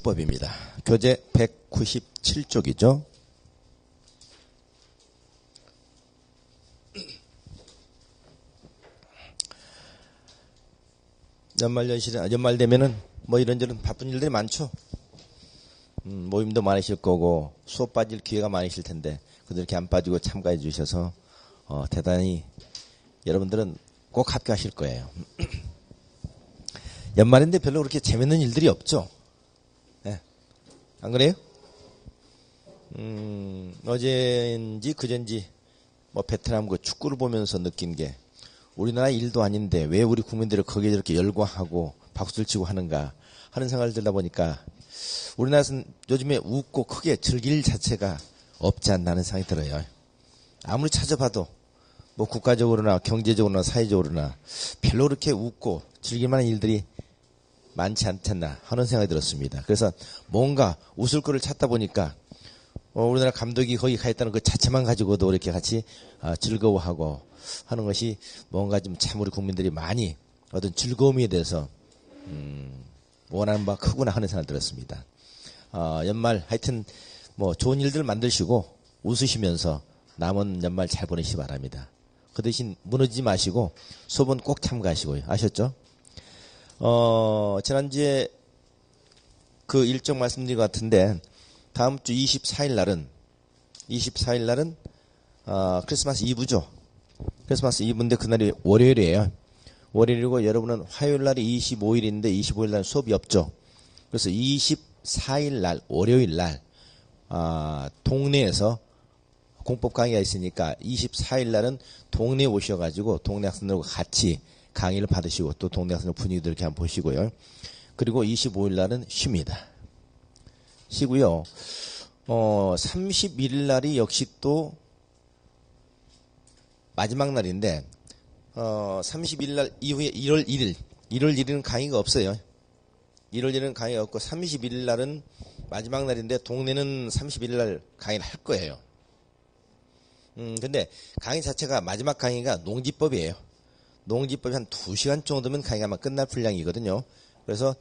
건축법입니다. 교재 197쪽이죠. 연말 되면은 뭐 이런저런 바쁜 일들이 많죠. 모임도 많으실 거고 수업 빠질 기회가 많으실 텐데 그들 이렇게 안 빠지고 참가해 주셔서 대단히 여러분들은 꼭 합격하실 거예요. 연말인데 별로 그렇게 재밌는 일들이 없죠. 네. 안 그래요? 어제인지 그젠지 뭐 베트남 그 축구를 보면서 느낀 게 우리나라 일도 아닌데 왜 우리 국민들을 거기에 저렇게 열광하고 박수를 치고 하는가 하는 생각을 들다 보니까 우리나라에서는 요즘에 웃고 크게 즐길 일 자체가 없지 않나 하는 생각이 들어요. 아무리 찾아봐도 뭐 국가적으로나 경제적으로나 사회적으로나 별로 그렇게 웃고 즐길 만한 일들이 많지 않겠나 하는 생각이 들었습니다. 그래서 뭔가 웃을 거를 찾다 보니까 우리나라 감독이 거기 가 있다는 그 자체만 가지고도 이렇게 같이 즐거워하고 하는 것이 뭔가 좀 참 우리 국민들이 많이 어떤 즐거움에 대해서 원하는 바가 크구나 하는 생각이 들었습니다. 연말 하여튼 뭐 좋은 일들 만드시고 웃으시면서 남은 연말 잘 보내시기 바랍니다. 그 대신 무너지지 마시고 수업은 꼭 참가하시고요. 아셨죠? 지난주에 그 일정 말씀드린 것 같은데 다음 주 24일 날은 크리스마스 이브죠. 크리스마스 이브인데 그날이 월요일이에요. 월요일이고 여러분은 화요일 날이 25일인데 25일 날 수업이 없죠. 그래서 24일 날 월요일 날 동네에서 공법 강의가 있으니까 24일 날은 동네에 오셔가지고 동네 학생들과 같이 강의를 받으시고 또 동네 학생들 분위기들 이렇게 한번 보시고요. 그리고 25일 날은 쉽니다. 쉬고요. 31일 날이 역시 또 마지막 날인데 31일 날 이후에 1월 1일은 강의가 없어요. 1월 1일은 강의가 없고 31일 날은 마지막 날인데 동네는 31일 날 강의를 할 거예요. 근데 강의 자체가 마지막 강의가 농지법이에요. 농지법이 한 2시간 정도면 강의가 아마 끝날 분량이거든요. 그래서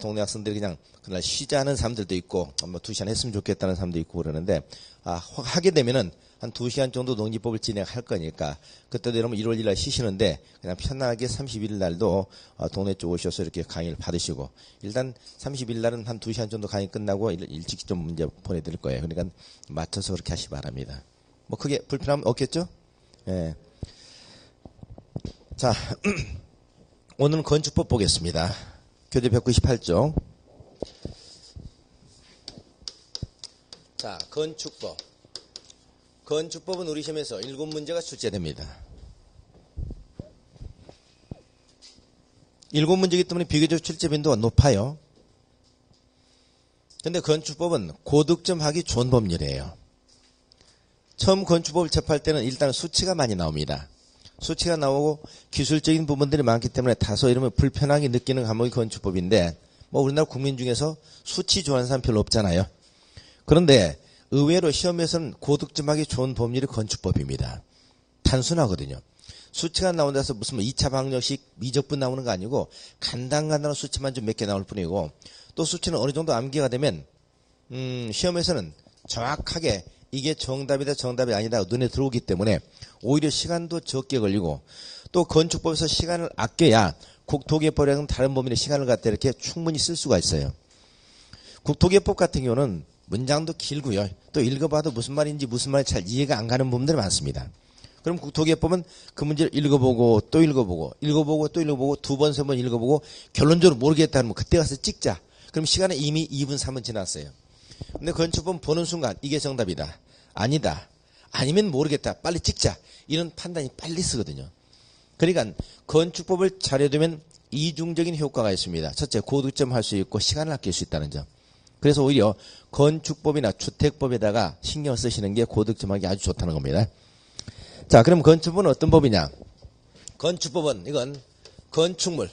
동네 학생들이 그냥 그날 쉬자는 사람들도 있고 뭐 2시간 했으면 좋겠다는 사람도 있고 그러는데 하게 되면은 한 2시간 정도 농지법을 진행할 거니까 그때도 여러분 1월 1일 날 쉬시는데 그냥 편하게 31일 날도 동네 쪽 오셔서 이렇게 강의를 받으시고 일단 31일 날은 한 2시간 정도 강의 끝나고 일찍 좀 이제 보내드릴 거예요. 그러니까 맞춰서 그렇게 하시기 바랍니다. 뭐 크게 불편함 없겠죠? 예. 자, 오늘은 건축법 보겠습니다. 교재 198쪽. 자, 건축법. 건축법은 우리 시험에서 7문제가 출제됩니다. 7문제이기 때문에 비교적 출제 빈도가 높아요. 근데 건축법은 고득점 하기 좋은 법률이에요. 처음 건축법을 접할 때는 일단 수치가 많이 나옵니다. 수치가 나오고 기술적인 부분들이 많기 때문에 다소 이러면 불편하게 느끼는 과목이 건축법인데 뭐 우리나라 국민 중에서 수치 좋아하는 사람 별로 없잖아요. 그런데 의외로 시험에서는 고득점하기 좋은 법률이 건축법입니다. 단순하거든요. 수치가 나온다서 무슨 2차 방정식 미적분 나오는 거 아니고 간단한 수치만 좀 몇 개 나올 뿐이고 또 수치는 어느 정도 암기가 되면 시험에서는 정확하게 이게 정답이다 정답이 아니다 눈에 들어오기 때문에 오히려 시간도 적게 걸리고 또 건축법에서 시간을 아껴야 국토기획법이랑 다른 법률의 시간을 갖다 이렇게 충분히 쓸 수가 있어요. 국토기획법 같은 경우는 문장도 길고요. 또 읽어봐도 무슨 말인지 무슨 말인지 잘 이해가 안 가는 부분들이 많습니다. 그럼 국토기획법은 그 문제를 읽어보고 또 읽어보고 또 읽어보고 2번, 3번 읽어보고 결론적으로 모르겠다 하면 그때 가서 찍자. 그럼 시간은 이미 2분, 3분 지났어요. 근데 건축법 보는 순간 이게 정답이다. 아니다. 아니면 모르겠다. 빨리 찍자. 이런 판단이 빨리 쓰거든요. 그러니까 건축법을 잘해두면 이중적인 효과가 있습니다. 첫째, 고득점 할 수 있고 시간을 아낄 수 있다는 점. 그래서 오히려 건축법이나 주택법에다가 신경 쓰시는 게 고득점하기 아주 좋다는 겁니다. 자, 그럼 건축법은 어떤 법이냐? 건축법은 이건 건축물,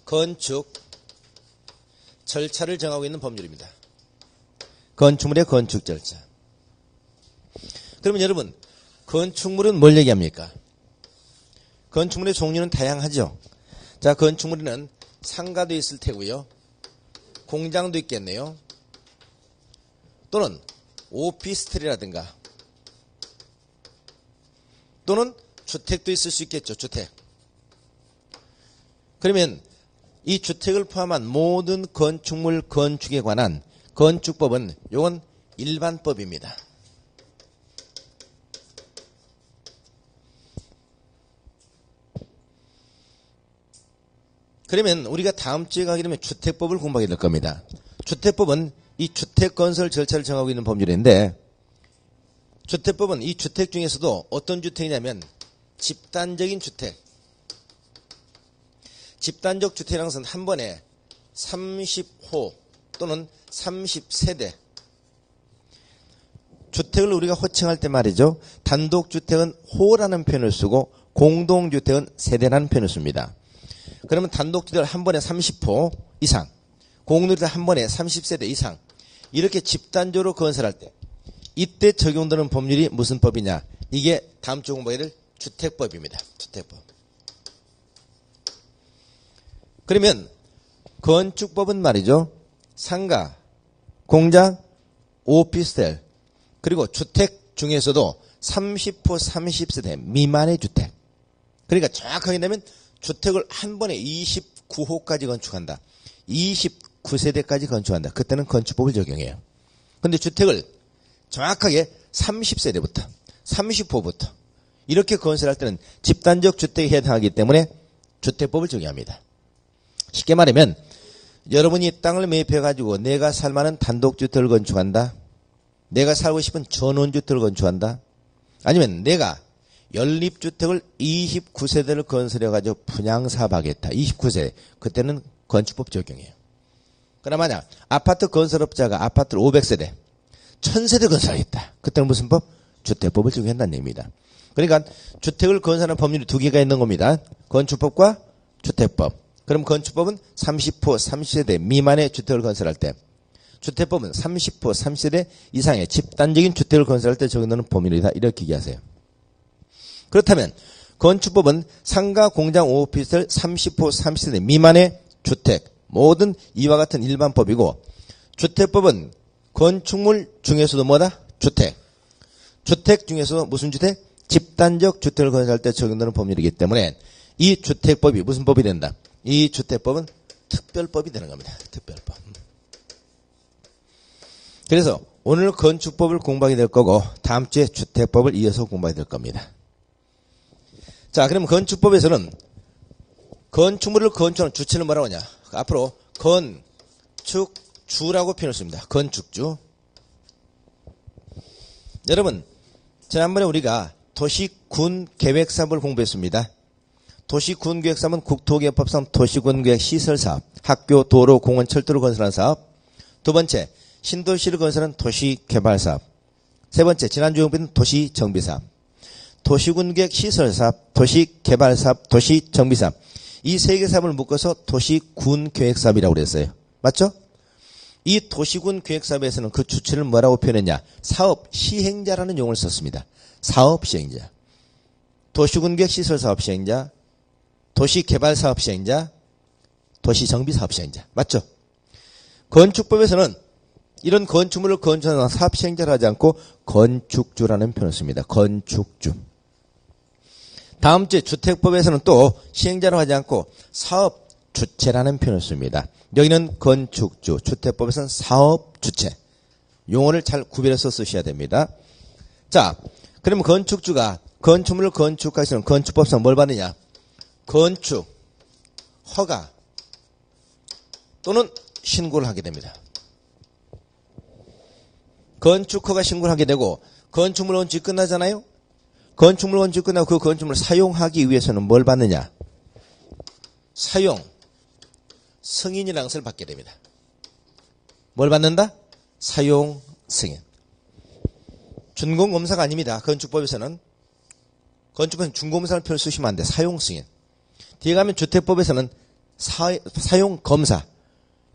건축 절차를 정하고 있는 법률입니다. 건축물의 건축 절차. 그러면 여러분, 건축물은 뭘 얘기합니까? 건축물의 종류는 다양하죠. 자, 건축물에는 상가도 있을 테고요. 공장도 있겠네요. 또는 오피스텔이라든가 또는 주택도 있을 수 있겠죠. 주택. 그러면 이 주택을 포함한 모든 건축물 건축에 관한 건축법은 이건 일반법입니다. 그러면 우리가 다음 주에 가게 되면 주택법을 공부하게 될 겁니다. 주택법은 이 주택 건설 절차를 정하고 있는 법률인데 주택법은 이 주택 중에서도 어떤 주택이냐면 집단적인 주택. 집단적 주택이라는 것은 한 번에 30호 또는 30세대. 주택을 우리가 호칭할 때 말이죠. 단독주택은 호라는 표현을 쓰고 공동주택은 세대라는 표현을 씁니다. 그러면 단독주택을 한 번에 30호 이상, 공동주택 한 번에 30세대 이상 이렇게 집단적으로 건설할 때 이때 적용되는 법률이 무슨 법이냐? 이게 다음 주 공부해야 될 주택법입니다. 주택법. 그러면 건축법은 말이죠. 상가, 공장, 오피스텔 그리고 주택 중에서도 30호 30세대 미만의 주택. 그러니까 정확하게 되면 주택을 한 번에 29호까지 건축한다. 29세대까지 건축한다. 그때는 건축법을 적용해요. 그런데 주택을 정확하게 30세대부터 30호부터 이렇게 건설할 때는 집단적 주택에 해당하기 때문에 주택법을 적용합니다. 쉽게 말하면 여러분이 땅을 매입해가지고 내가 살만한 단독주택을 건축한다. 내가 살고 싶은 전원주택을 건축한다. 아니면 내가 연립주택을 29세대를 건설해가지고 분양사업하겠다. 29세대. 그때는 건축법 적용해요. 그러나 만약 아파트 건설업자가 아파트를 500세대, 1000세대 건설하겠다. 그때는 무슨 법? 주택법을 적용한다는 얘기입니다. 그러니까 주택을 건설하는 법률이 두 개가 있는 겁니다. 건축법과 주택법. 그럼 건축법은 30호 30세대 미만의 주택을 건설할 때, 주택법은 30호 30세대 이상의 집단적인 주택을 건설할 때 적용되는 법률이다. 이렇게 얘기하세요. 그렇다면 건축법은 상가, 공장, 오피스텔 30호 30세대 미만의 주택 모든 이와 같은 일반법이고 주택법은 건축물 중에서도 뭐다? 주택. 주택 중에서도 무슨 주택? 집단적 주택을 건설할 때 적용되는 법률이기 때문에 이 주택법이 무슨 법이 된다? 이 주택법은 특별법이 되는 겁니다. 특별법. 그래서 오늘 건축법을 공부하게 될 거고 다음 주에 주택법을 이어서 공부하게 될 겁니다. 자, 그럼 건축법에서는 건축물을 건축하는 주체는 뭐라고 하냐? 앞으로 건축주라고 표현을 씁니다. 건축주. 여러분, 지난번에 우리가 도시군계획사업을 공부했습니다. 도시군계획사업은 국토개혁법상 도시군계획 시설사업, 학교, 도로, 공원, 철도를 건설하는 사업. 두 번째, 신도시를 건설하는 도시개발사업. 세 번째, 지난주에 공부했던 도시정비사업. 도시군계획 시설사업, 도시개발사업, 도시정비사업. 이 세 개 사업을 묶어서 도시군계획사업이라고 그랬어요. 맞죠? 이 도시군계획사업에서는 그 주체를 뭐라고 표현했냐? 사업 시행자라는 용어를 썼습니다. 사업 시행자. 도시군계획 시설사업 시행자, 도시개발사업 시행자, 도시정비사업 시행자. 맞죠? 건축법에서는 이런 건축물을 건축하는 사업 시행자를 하지 않고 건축주라는 표현을 씁니다. 건축주. 다음 주에 주택법에서는 또 시행자로 하지 않고 사업 주체라는 표현을 씁니다. 여기는 건축주, 주택법에서는 사업 주체. 용어를 잘 구별해서 쓰셔야 됩니다. 자, 그러면 건축주가 건축물을 건축하기 위해서는 건축법상 뭘 받느냐? 건축, 허가 또는 신고를 하게 됩니다. 건축 허가 신고를 하게 되고 건축물 건축이 끝나잖아요. 건축물 건축이 끝나고 그 건축물을 사용하기 위해서는 뭘 받느냐? 사용 승인이라는 것을 받게 됩니다. 뭘 받는다? 사용 승인. 준공검사가 아닙니다. 건축법에서는. 건축법에서는 준공검사를 표현 쓰시면 안 돼. 사용 승인. 뒤에 가면 주택법에서는 사용 검사.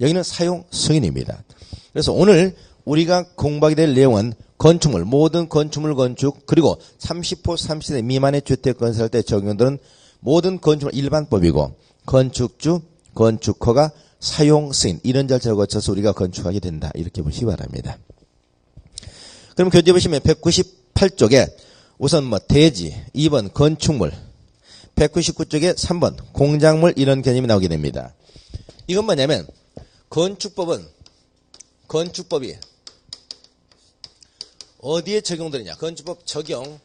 여기는 사용 승인입니다. 그래서 오늘 우리가 공부하게 될 내용은 건축물, 모든 건축물 건축, 그리고 30호 30세대 미만의 주택 건설할 때 적용되는 모든 건축물 일반법이고, 건축주, 건축허가, 사용, 승인 이런 절차를 거쳐서 우리가 건축하게 된다. 이렇게 보시기 바랍니다. 그럼 교재 보시면 198쪽에 우선 대지, 2번 건축물, 199쪽에 3번 공작물 이런 개념이 나오게 됩니다. 이건 뭐냐면 건축법이 어디에 적용되느냐. 건축법 적용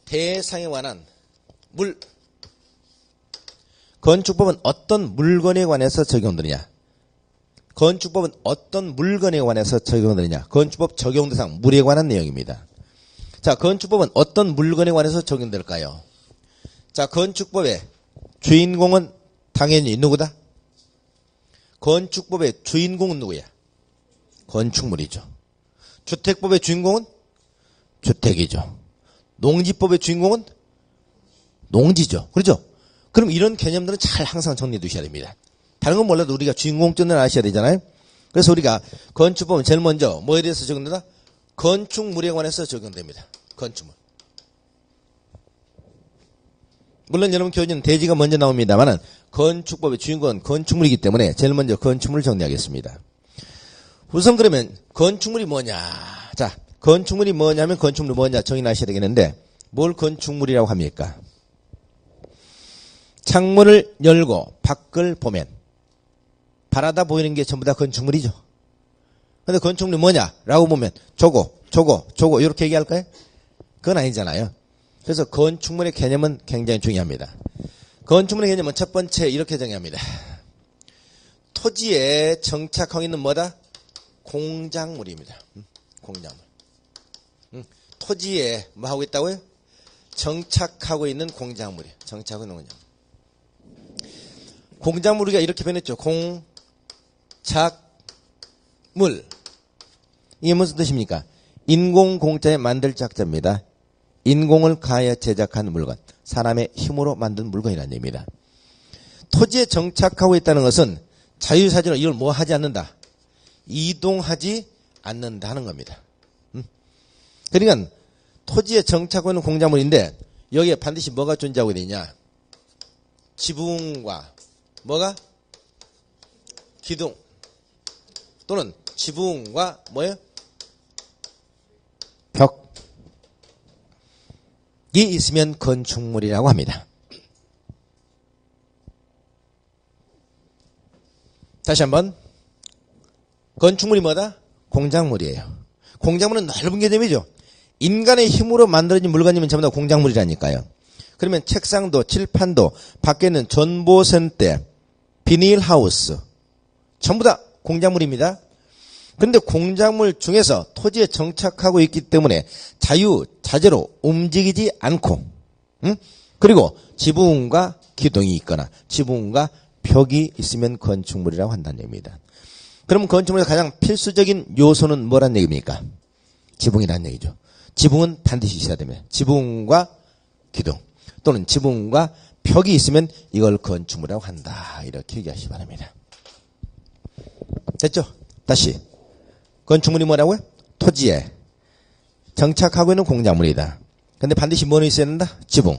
대상에 관한 건축법은 어떤 물건에 관해서 적용되느냐. 건축법은 어떤 물건에 관해서 적용되느냐. 건축법 적용 대상 물에 관한 내용입니다. 자, 건축법은 어떤 물건에 관해서 적용될까요? 자, 건축법의 주인공은 당연히 누구다? 건축법의 주인공은 누구야? 건축물이죠. 주택법의 주인공은 주택이죠. 농지법의 주인공은 농지죠. 그렇죠? 그럼 이런 개념들은 잘 항상 정리해 두셔야 됩니다. 다른 건 몰라도 우리가 주인공점을 아셔야 되잖아요. 그래서 우리가 건축법은 제일 먼저 뭐에 대해서 적용된다? 건축물에 관해서 적용됩니다. 건축물. 물론 여러분 교재는 대지가 먼저 나옵니다만은 건축법의 주인공은 건축물이기 때문에 제일 먼저 건축물을 정리하겠습니다. 우선 그러면 건축물이 뭐냐? 자, 건축물이 뭐냐면 건축물이 뭐냐 정의하셔야 되겠는데 뭘 건축물이라고 합니까? 창문을 열고 밖을 보면 바라다 보이는 게 전부 다 건축물이죠. 근데 건축물이 뭐냐라고 보면 저거 이렇게 얘기할까요? 그건 아니잖아요. 그래서 건축물의 개념은 굉장히 중요합니다. 건축물의 개념은 첫 번째 이렇게 정의합니다. 토지에 정착하고 있는 뭐다? 공작물입니다. 공작물. 토지에 뭐 하고 있다고요? 정착하고 있는 공작물이에요. 정착하고 있는 공작물. 공작물 우리가 이렇게 변했죠. 공작물. 이게 무슨 뜻입니까? 인공공자에 만들 작자입니다. 인공을 가하여 제작한 물건. 사람의 힘으로 만든 물건이라는 얘기입니다. 토지에 정착하고 있다는 것은 자유사진으로 이걸 뭐 하지 않는다? 이동하지 않는다는 겁니다. 그러니까 토지에 정착하고 있는 공작물인데 여기에 반드시 뭐가 존재하고 있느냐? 지붕과 뭐가? 기둥 또는 지붕과 뭐예요? 벽이 있으면 건축물이라고 합니다. 다시 한번 건축물이 뭐다? 공작물이에요. 공작물은 넓은 개념이죠. 인간의 힘으로 만들어진 물건이면 전부 다 공작물이라니까요. 그러면 책상도 칠판도 밖에 있는 전보선대 비닐하우스 전부 다 공작물입니다. 그런데 공작물 중에서 토지에 정착하고 있기 때문에 자유자재로 움직이지 않고 그리고 지붕과 기둥이 있거나 지붕과 벽이 있으면 건축물이라고 한다는 얘기입니다. 그럼 건축물의 가장 필수적인 요소는 뭐란 얘기입니까? 지붕이라는 얘기죠. 지붕은 반드시 있어야 됩니다. 지붕과 기둥 또는 지붕과 벽이 있으면 이걸 건축물이라고 한다. 이렇게 얘기하시기 바랍니다. 됐죠? 다시. 건축물이 뭐라고요? 토지에 정착하고 있는 공작물이다. 근데 반드시 뭐는 있어야 된다? 지붕.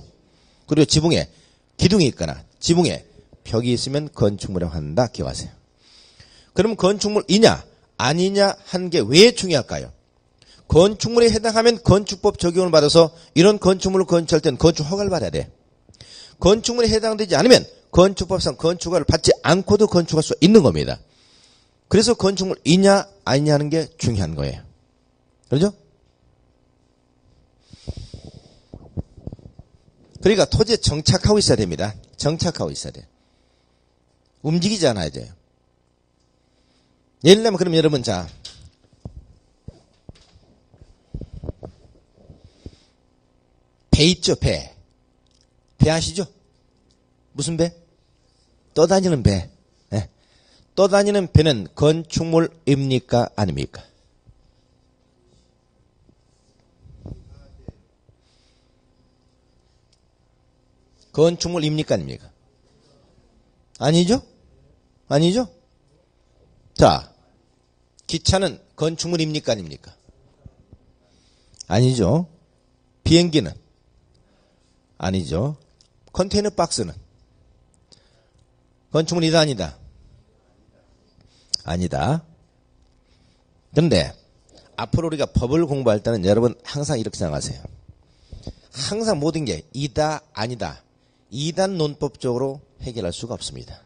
그리고 지붕에 기둥이 있거나 지붕에 벽이 있으면 건축물이라고 한다. 기억하세요. 그럼 건축물이냐 아니냐 하는 게 왜 중요할까요? 건축물에 해당하면 건축법 적용을 받아서 이런 건축물을 건축할 때는 건축허가를 받아야 돼. 건축물에 해당되지 않으면 건축법상 건축허가를 받지 않고도 건축할 수 있는 겁니다. 그래서 건축물이냐 아니냐 하는 게 중요한 거예요. 그렇죠? 그러니까 토지에 정착하고 있어야 됩니다. 정착하고 있어야 돼요. 움직이지 않아야 돼요. 예를 들면 그럼 여러분 자 배 있죠, 배. 배 아시죠? 무슨 배? 떠다니는 배. 네. 떠다니는 배는 건축물입니까? 아닙니까? 건축물입니까? 아닙니까? 아니죠? 아니죠? 자, 기차는 건축물입니까? 아닙니까? 아니죠. 비행기는? 아니죠. 컨테이너 박스는? 건축물이다 아니다? 아니다. 그런데 앞으로 우리가 법을 공부할 때는 여러분 항상 이렇게 생각하세요. 항상 모든 게 이다 아니다. 이단 논법적으로 해결할 수가 없습니다.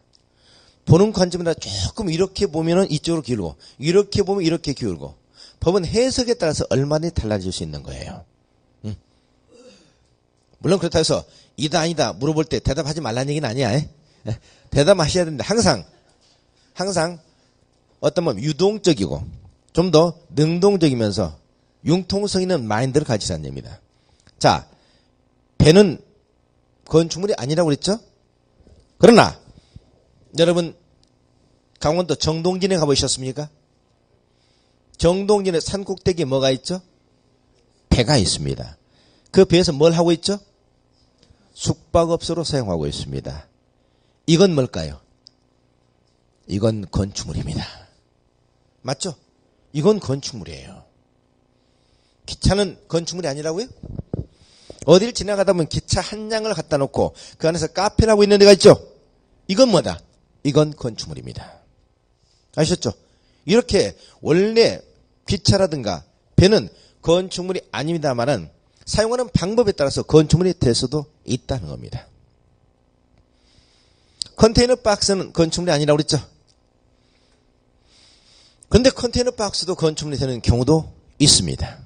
보는 관점이라 조금 이렇게 보면은 이쪽으로 기울고 이렇게 보면 이렇게 기울고 법은 해석에 따라서 얼마든지 달라질 수 있는 거예요. 물론 그렇다고 해서 이다 아니다 물어볼 때 대답하지 말라는 얘기는 아니야. 대답하셔야 됩니다. 항상 어떤 뭐 유동적이고 좀 더 능동적이면서 융통성 있는 마인드를 가지라는 얘기입니다. 자, 배는 건축물이 아니라고 그랬죠? 그러나 여러분 강원도 정동진에 가보셨습니까? 정동진의 산꼭대기에 뭐가 있죠? 배가 있습니다. 그 배에서 뭘 하고 있죠? 숙박업소로 사용하고 있습니다. 이건 뭘까요? 이건 건축물입니다. 맞죠? 이건 건축물이에요. 기차는 건축물이 아니라고요? 어디를 지나가다 보면 기차 한 량을 갖다 놓고 그 안에서 카페를 하고 있는 데가 있죠? 이건 뭐다? 이건 건축물입니다. 아셨죠? 이렇게 원래 기차라든가 배는 건축물이 아닙니다만은 사용하는 방법에 따라서 건축물이 될 수도 있다는 겁니다. 컨테이너 박스는 건축물이 아니라고 그랬죠? 근데 컨테이너 박스도 건축물이 되는 경우도 있습니다.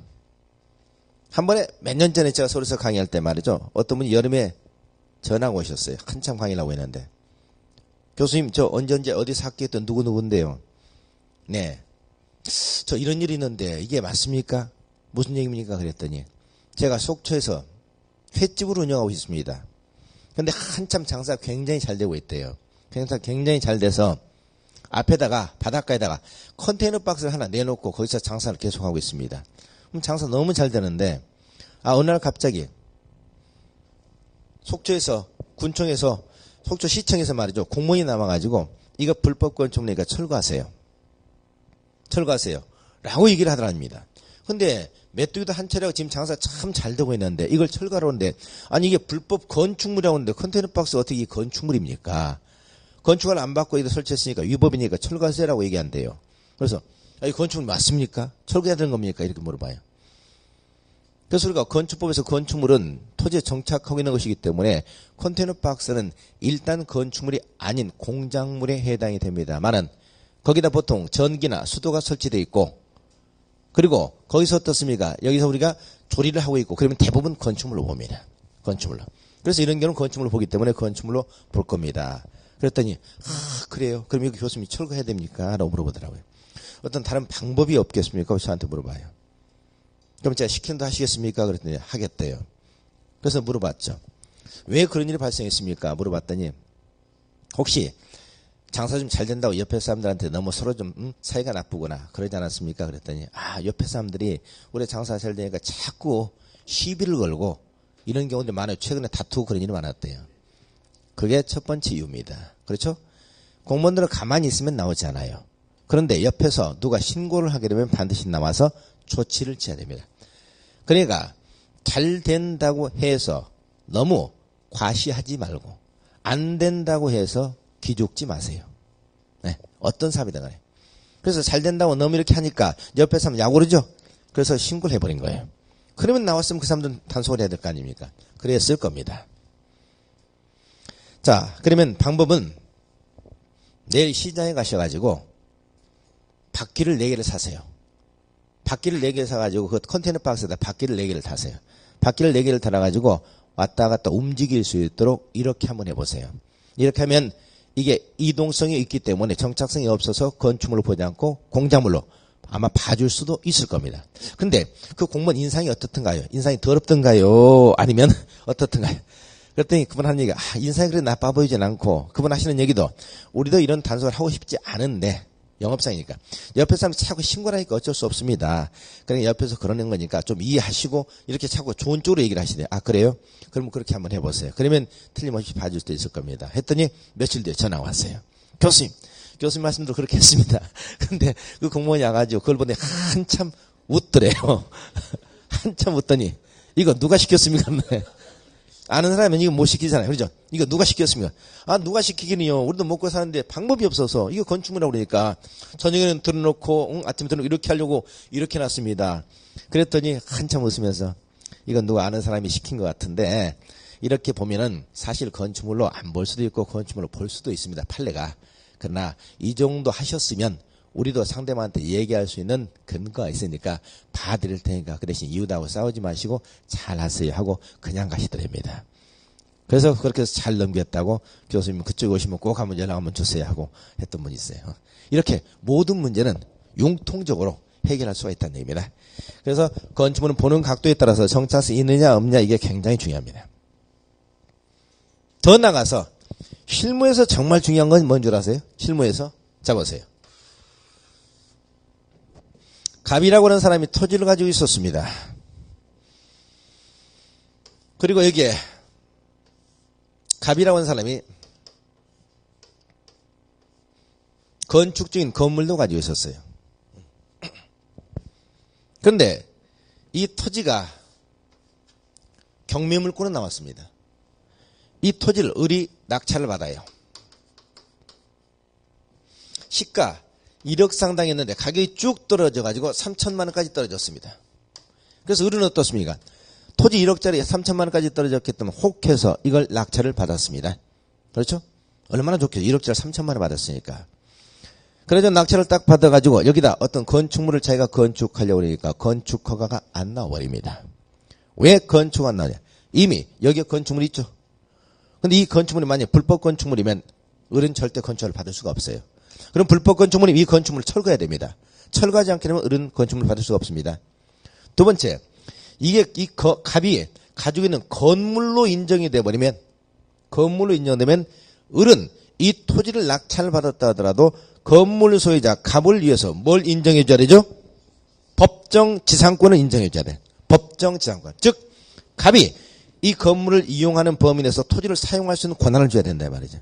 한 번에 몇 년 전에 제가 서울에서 강의할 때 말이죠. 어떤 분이 여름에 전화가 오셨어요. 한참 강의를 하고 있는데. 교수님, 저 언제 어디서 학교했던 누구누구인데요. 네. 저 이런 일이 있는데 이게 맞습니까? 무슨 얘기입니까? 그랬더니 제가 속초에서 횟집을 운영하고 있습니다. 근데 한참 장사가 굉장히 잘 되고 있대요. 굉장히 잘 돼서 앞에다가 바닷가에다가 컨테이너 박스를 하나 내놓고 거기서 장사를 계속하고 있습니다. 그럼 장사 너무 잘 되는데 어느 날 갑자기 속초에서 군청에서 속초시청에서 말이죠. 공문이 남아가지고 이거 불법 건축물이니까 철거하세요. 라고 얘기를 하더랍니다. 근데 메뚜기도 한 차례가 지금 장사 참 잘 되고 있는데 이걸 철거하러 오는데 아니 이게 불법 건축물이라고 하는데 컨테이너 박스가 어떻게 이 건축물입니까? 건축을 안 받고 이거 설치했으니까 위법이니까 철거하세요라고 얘기한대요. 그래서 이 건축물 맞습니까? 철거해야 되는 겁니까? 이렇게 물어봐요. 그래서 우리가 건축법에서 건축물은 토지에 정착하고 있는 것이기 때문에 컨테이너 박스는 일단 건축물이 아닌 공작물에 해당이 됩니다만은 거기다 보통 전기나 수도가 설치되어 있고 그리고 거기서 어떻습니까? 여기서 우리가 조리를 하고 있고 그러면 대부분 건축물로 봅니다. 건축물로. 그래서 이런 경우는 건축물로 보기 때문에 건축물로 볼 겁니다. 그랬더니 그래요? 그럼 여기 교수님이 철거해야 됩니까? 라고 물어보더라고요. 어떤 다른 방법이 없겠습니까? 저한테 물어봐요. 그럼 제가 시킨다 하시겠습니까? 그랬더니 하겠대요. 그래서 물어봤죠. 왜 그런 일이 발생했습니까? 물어봤더니 혹시 장사 좀 잘 된다고 옆에 사람들한테 너무 서로 좀 사이가 나쁘거나 그러지 않았습니까? 그랬더니 옆에 사람들이 우리 장사 잘 되니까 자꾸 시비를 걸고 이런 경우도 많아요. 최근에 다투고 그런 일이 많았대요. 그게 첫 번째 이유입니다. 그렇죠? 공무원들은 가만히 있으면 나오지 않아요. 그런데 옆에서 누가 신고를 하게 되면 반드시 나와서 조치를 취해야 됩니다. 그러니까 잘 된다고 해서 너무 과시하지 말고 안 된다고 해서 기죽지 마세요. 네, 어떤 사람이든 간에. 그래서 잘 된다고 너무 이렇게 하니까 옆에 사람 야구르죠? 그래서 신고를 해버린 거예요. 그러면 나왔으면 그 사람들은 단속을 해야 될 거 아닙니까? 그랬을 겁니다. 자, 그러면 방법은 내일 시장에 가셔가지고 바퀴를 4개를 사세요. 바퀴를 4개를 사가지고 그 컨테이너 박스에다 바퀴를 4개를 타세요. 바퀴를 4개를 달아가지고 왔다 갔다 움직일 수 있도록 이렇게 한번 해보세요. 이렇게 하면 이게 이동성이 있기 때문에 정착성이 없어서 건축물로 보지 않고 공작물로 아마 봐줄 수도 있을 겁니다. 근데 그 공무원 인상이 어떻든가요? 인상이 더럽든가요? 아니면 어떻든가요? 그랬더니 그분 하는 얘기가 인상이 그렇게 나빠 보이진 않고 그분 하시는 얘기도 우리도 이런 단속을 하고 싶지 않은데 영업상이니까 옆에 사람이 자꾸 신고를 하니까 어쩔 수 없습니다. 그러니까 옆에서 그러는 거니까 좀 이해하시고 이렇게 자꾸 좋은 쪽으로 얘기를 하시네요. 그래요? 그러면 그렇게 한번 해보세요. 그러면 틀림없이 봐줄 수도 있을 겁니다. 했더니 며칠 뒤에 전화가 왔어요. 교수님 말씀대로 그렇게 했습니다. 근데 그 공무원이 와가지고 그걸 보니 한참 웃더래요. 한참 웃더니 이거 누가 시켰습니까? 아는 사람은 이거 못 시키잖아요. 그렇죠? 이거 누가 시켰습니까? 아, 누가 시키기는요. 우리도 먹고 사는데 방법이 없어서 이거 건축물이라고 그러니까 저녁에는 들어놓고 아침에 들어놓고 이렇게 하려고 이렇게 놨습니다. 그랬더니 한참 웃으면서 이건 누가 아는 사람이 시킨 것 같은데 이렇게 보면은 사실 건축물로 안 볼 수도 있고 건축물로 볼 수도 있습니다. 판례가. 그러나 이 정도 하셨으면 우리도 상대방한테 얘기할 수 있는 근거가 있으니까 봐드릴 테니까 그 대신 이웃하고 싸우지 마시고 잘하세요 하고 그냥 가시더랍니다. 그래서 그렇게 해서 잘 넘겼다고 교수님 그쪽에 오시면 꼭 한번 연락 한번 주세요 하고 했던 분이 있어요. 이렇게 모든 문제는 융통적으로 해결할 수가 있다는 얘기입니다. 그래서 건축물은 보는 각도에 따라서 정차성이 있느냐 없느냐 이게 굉장히 중요합니다. 더 나가서 실무에서 정말 중요한 건 뭔 줄 아세요? 실무에서 잡으세요. 갑이라고 하는 사람이 토지를 가지고 있었습니다. 그리고 여기에 갑이라고 하는 사람이 건축적인 건물도 가지고 있었어요. 그런데 이 토지가 경매물권으로 나왔습니다. 이 토지를 을이 낙찰을 받아요. 시가 1억 상당 했는데 가격이 쭉 떨어져가지고 3천만 원까지 떨어졌습니다. 그래서 을은 어떻습니까? 토지 1억짜리 3천만 원까지 떨어졌기 때문에 혹해서 이걸 낙찰을 받았습니다. 그렇죠? 얼마나 좋겠죠? 1억짜리 3천만 원 받았으니까. 그래서 낙찰을 딱 받아가지고 여기다 어떤 건축물을 자기가 건축하려고 그러니까 건축 허가가 안 나와버립니다. 왜 건축 안 나오냐? 이미 여기에 건축물이 있죠. 근데 이 건축물이 만약 불법 건축물이면 을은 절대 건축을 받을 수가 없어요. 그럼 불법 건축물이 이 건축물을 철거해야 됩니다. 철거하지 않게 되면 을은 건축물을 받을 수가 없습니다. 두 번째, 이게 갑이 가지고 있는 건물로 인정이 돼버리면 을은 이 토지를 낙찰을 받았다 하더라도 건물 소유자 갑을 위해서 뭘 인정해 줘야 되죠? 법정 지상권을 인정해 줘야 돼. 법정 지상권. 즉 갑이 이 건물을 이용하는 범위내에서 토지를 사용할 수 있는 권한을 줘야 된다 말이죠.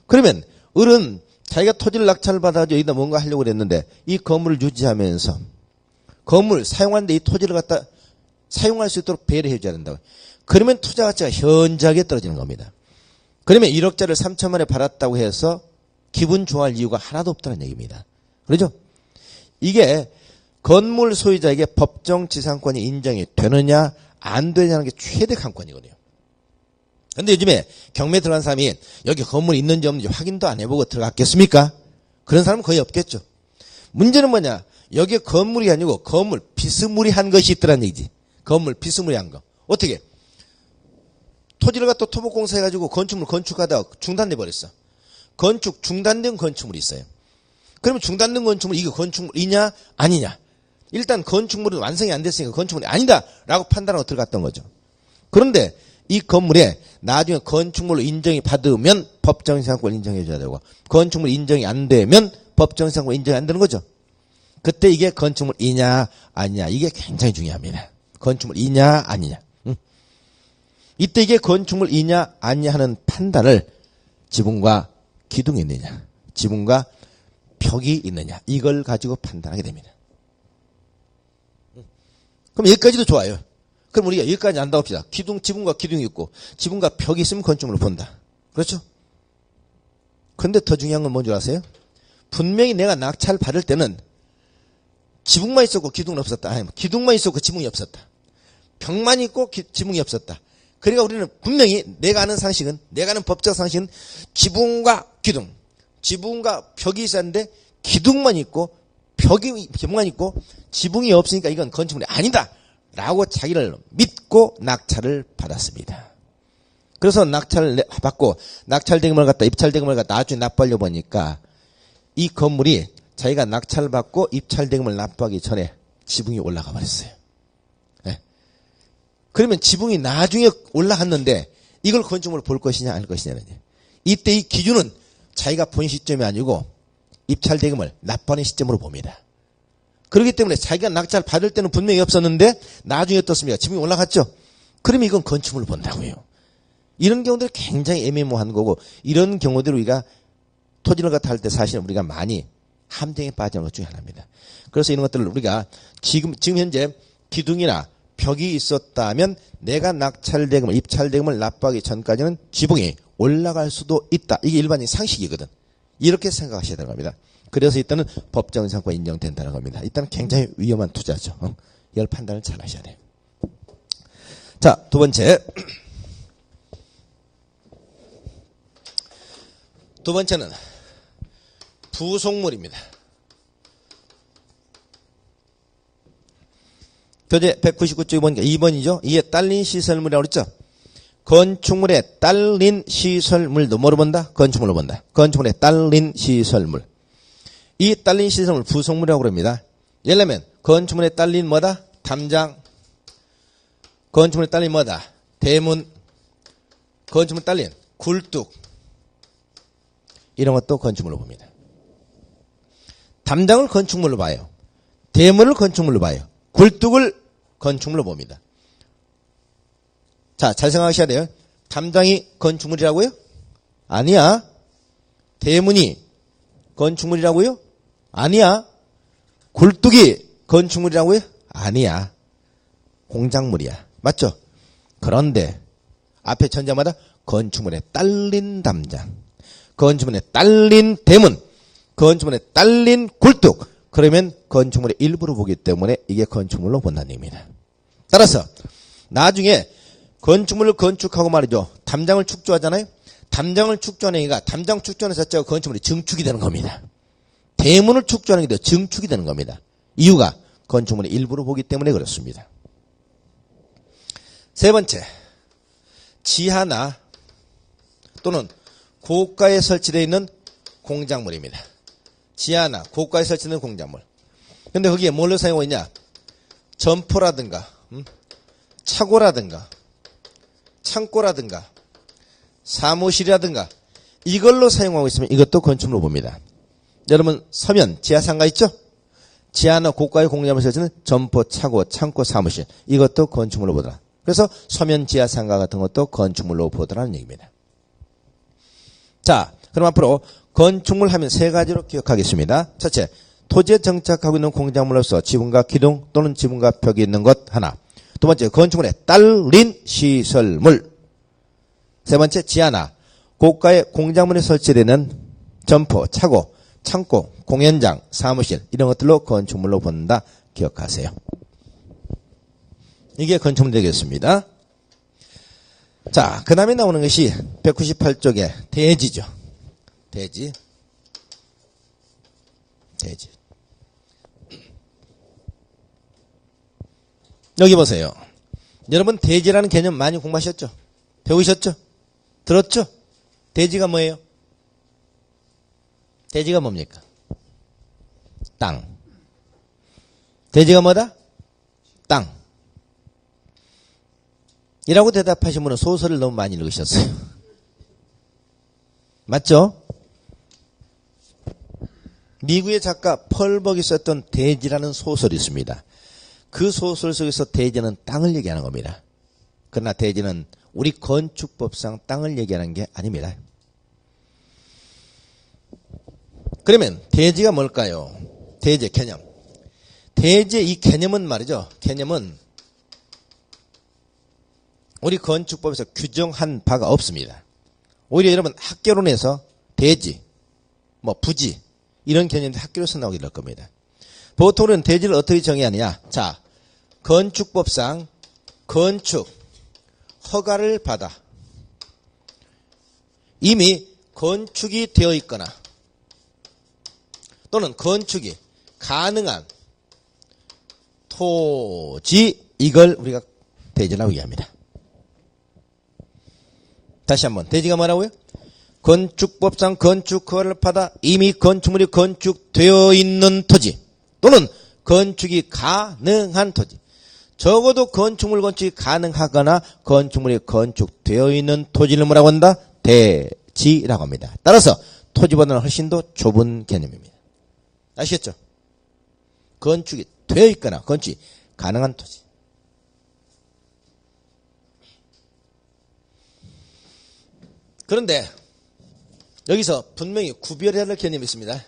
그러면 을은 자기가 토지를 낙찰을 받아가지고 여기다 뭔가 하려고 그랬는데 이 건물을 유지하면서 건물 사용하는데 이 토지를 갖다 사용할 수 있도록 배려해 줘야 된다고. 그러면 투자 가치가 현저하게 떨어지는 겁니다. 그러면 1억짜리를 3천만 원에 팔았다고 해서 기분 좋아할 이유가 하나도 없다는 얘기입니다. 그렇죠? 이게 건물 소유자에게 법정 지상권이 인정이 되느냐 안 되냐는 게 최대 관건이거든요. 근데 요즘에 경매 들어간 사람이 여기 건물이 있는지 없는지 확인도 안 해보고 들어갔겠습니까? 그런 사람은 거의 없겠죠. 문제는 뭐냐? 여기에 건물이 아니고 건물 비스무리한 것이 있더란 얘기지. 건물 비스무리한 거. 어떻게? 토지를 갖다 토목공사 해가지고 건축물 건축하다가 중단돼 버렸어. 건축 중단된 건축물이 있어요. 그러면 중단된 건축물 이게 건축물이냐 아니냐? 일단 건축물은 완성이 안 됐으니까 건축물이 아니다라고 판단하고 들어갔던 거죠. 그런데 이 건물에 나중에 건축물로 인정이 받으면 법정지상권 인정해 줘야 되고 건축물 인정이 안 되면 법정지상권 인정이 안 되는 거죠. 그때 이게 건축물이냐 아니냐 이게 굉장히 중요합니다. 건축물이냐 아니냐. 이때 이게 건축물이냐 아니냐 하는 판단을 지붕과 기둥이 있느냐 지붕과 벽이 있느냐 이걸 가지고 판단하게 됩니다. 그럼 여기까지도 좋아요. 그럼 우리가 여기까지 안다 봅시다. 지붕과 기둥이 있고 지붕과 벽이 있으면 건축물을 본다. 그렇죠? 근데 더 중요한 건 뭔지 아세요? 분명히 내가 낙찰 받을 때는 지붕만 있었고 기둥은 없었다. 아니, 기둥만 있었고 지붕이 없었다. 벽만 있고 지붕이 없었다. 그러니까 우리는 분명히 내가 아는 상식은 내가 아는 법적 상식은 지붕과 기둥, 지붕과 벽이 있었는데 기둥만 있고 벽만 있고 지붕이 없으니까 이건 건축물이 아니다. 라고 자기를 믿고 낙찰을 받았습니다. 그래서 낙찰을 받고 낙찰대금을 갖다 입찰대금을 갖다 나중에 납부하려 보니까 이 건물이 자기가 낙찰을 받고 입찰대금을 납부하기 전에 지붕이 올라가 버렸어요. 네. 그러면 지붕이 나중에 올라갔는데 이걸 건축물을 볼 것이냐 안 것이냐는 이때 이 기준은 자기가 본 시점이 아니고 입찰대금을 납부하는 시점으로 봅니다. 그렇기 때문에 자기가 낙찰 받을 때는 분명히 없었는데 나중에 어떻습니까? 지붕이 올라갔죠? 그러면 이건 건축물을 본다고요. 이런 경우들이 굉장히 애매모호한 거고 이런 경우들을 우리가 토지를 갖다 할 때 사실은 우리가 많이 함정에 빠지는 것 중에 하나입니다. 그래서 이런 것들을 우리가 지금 현재 기둥이나 벽이 있었다면 내가 낙찰대금을 입찰대금을 납부하기 전까지는 지붕이 올라갈 수도 있다. 이게 일반적인 상식이거든. 이렇게 생각하셔야 되는 겁니다. 그래서 이때는 법정 상권 인정된다는 겁니다. 이때는 굉장히 위험한 투자죠. 이걸 판단을 잘 하셔야 돼요. 자, 두 번째. 두 번째는 부속물입니다. 교재 199쪽에 보니까 2번이죠. 이에 딸린 시설물이라고 그랬죠. 건축물에 딸린 시설물도 뭐로 본다? 건축물로 본다. 건축물에 딸린 시설물. 이 딸린 시설물 부속물이라고 그럽니다. 예를 들면 건축물에 딸린 뭐다? 담장. 건축물에 딸린 뭐다? 대문. 건축물에 딸린 굴뚝. 이런 것도 건축물로 봅니다. 담장을 건축물로 봐요. 대문을 건축물로 봐요. 굴뚝을 건축물로 봅니다. 자, 잘 생각하셔야 돼요. 담장이 건축물이라고요? 아니야. 대문이 건축물이라고요? 아니야. 굴뚝이 건축물이라고요? 아니야. 공작물이야. 맞죠? 그런데 앞에 전자마다 건축물에 딸린 담장, 건축물에 딸린 대문, 건축물에 딸린 굴뚝. 그러면 건축물의 일부로 보기 때문에 이게 건축물로 본다는 얘기입니다. 따라서 나중에 건축물을 건축하고 말이죠. 담장을 축조하잖아요. 담장을 축조하는 얘기가 담장 축조하는 자체가 건축물이 증축이 되는 겁니다. 대문을 축조하는 게 더 증축이 되는 겁니다. 이유가 건축물의 일부로 보기 때문에 그렇습니다. 세 번째, 지하나 또는 고가에 설치되어 있는 공작물입니다. 지하나 고가에 설치되는 공작물. 근데 거기에 뭘로 사용하고 있냐? 점포라든가 차고라든가 창고라든가 사무실이라든가 이걸로 사용하고 있으면 이것도 건축물로 봅니다. 여러분 서면 지하상가 있죠? 지하나 고가의 공작물 설치는 점포, 차고, 창고, 사무실 이것도 건축물로 보더라. 그래서 서면 지하상가 같은 것도 건축물로 보더라는 얘기입니다. 자, 그럼 앞으로 건축물 하면 세 가지로 기억하겠습니다. 첫째, 토지에 정착하고 있는 공작물로서 지붕과 기둥 또는 지붕과 벽이 있는 것 하나. 두 번째, 건축물에 딸린 시설물. 세 번째, 지하나 고가의 공작물에 설치되는 점포, 차고, 창고, 공연장, 사무실 이런 것들로 건축물로 본다. 기억하세요. 이게 건축물 되겠습니다. 자, 그 다음에 나오는 것이 198쪽의 대지죠. 대지. 여기 보세요. 여러분 대지라는 개념 많이 공부하셨죠? 배우셨죠? 들었죠? 대지가 뭐예요? 대지가 뭡니까? 땅. 대지가 뭐다? 땅. 이라고 대답하신 분은 소설을 너무 많이 읽으셨어요. 맞죠? 미국의 작가 펄벅이 썼던 대지라는 소설이 있습니다. 그 소설 속에서 대지는 땅을 얘기하는 겁니다. 그러나 대지는 우리 건축법상 땅을 얘기하는 게 아닙니다. 그러면 대지가 뭘까요? 대지 개념. 대지의 이 개념은 말이죠. 개념은 우리 건축법에서 규정한 바가 없습니다. 오히려 여러분 학개론에서 대지, 부지 이런 개념들이 학교에서 나오게 될 겁니다. 보통은 대지를 어떻게 정의하느냐? 자, 건축법상 건축 허가를 받아 이미 건축이 되어 있거나 또는 건축이 가능한 토지 이걸 우리가 대지라고 얘기합니다. 다시 한번 대지가 뭐라고요? 건축법상 건축 허가를 받아 이미 건축물이 건축되어 있는 토지 또는 건축이 가능한 토지. 적어도 건축물 건축이 가능하거나 건축물이 건축되어 있는 토지를 뭐라고 한다? 대지라고 합니다. 따라서 토지보다는 훨씬 더 좁은 개념입니다. 아시겠죠? 건축이 되어 있거나 건축이 가능한 토지. 그런데 여기서 분명히 구별해야 할 개념이 있습니다.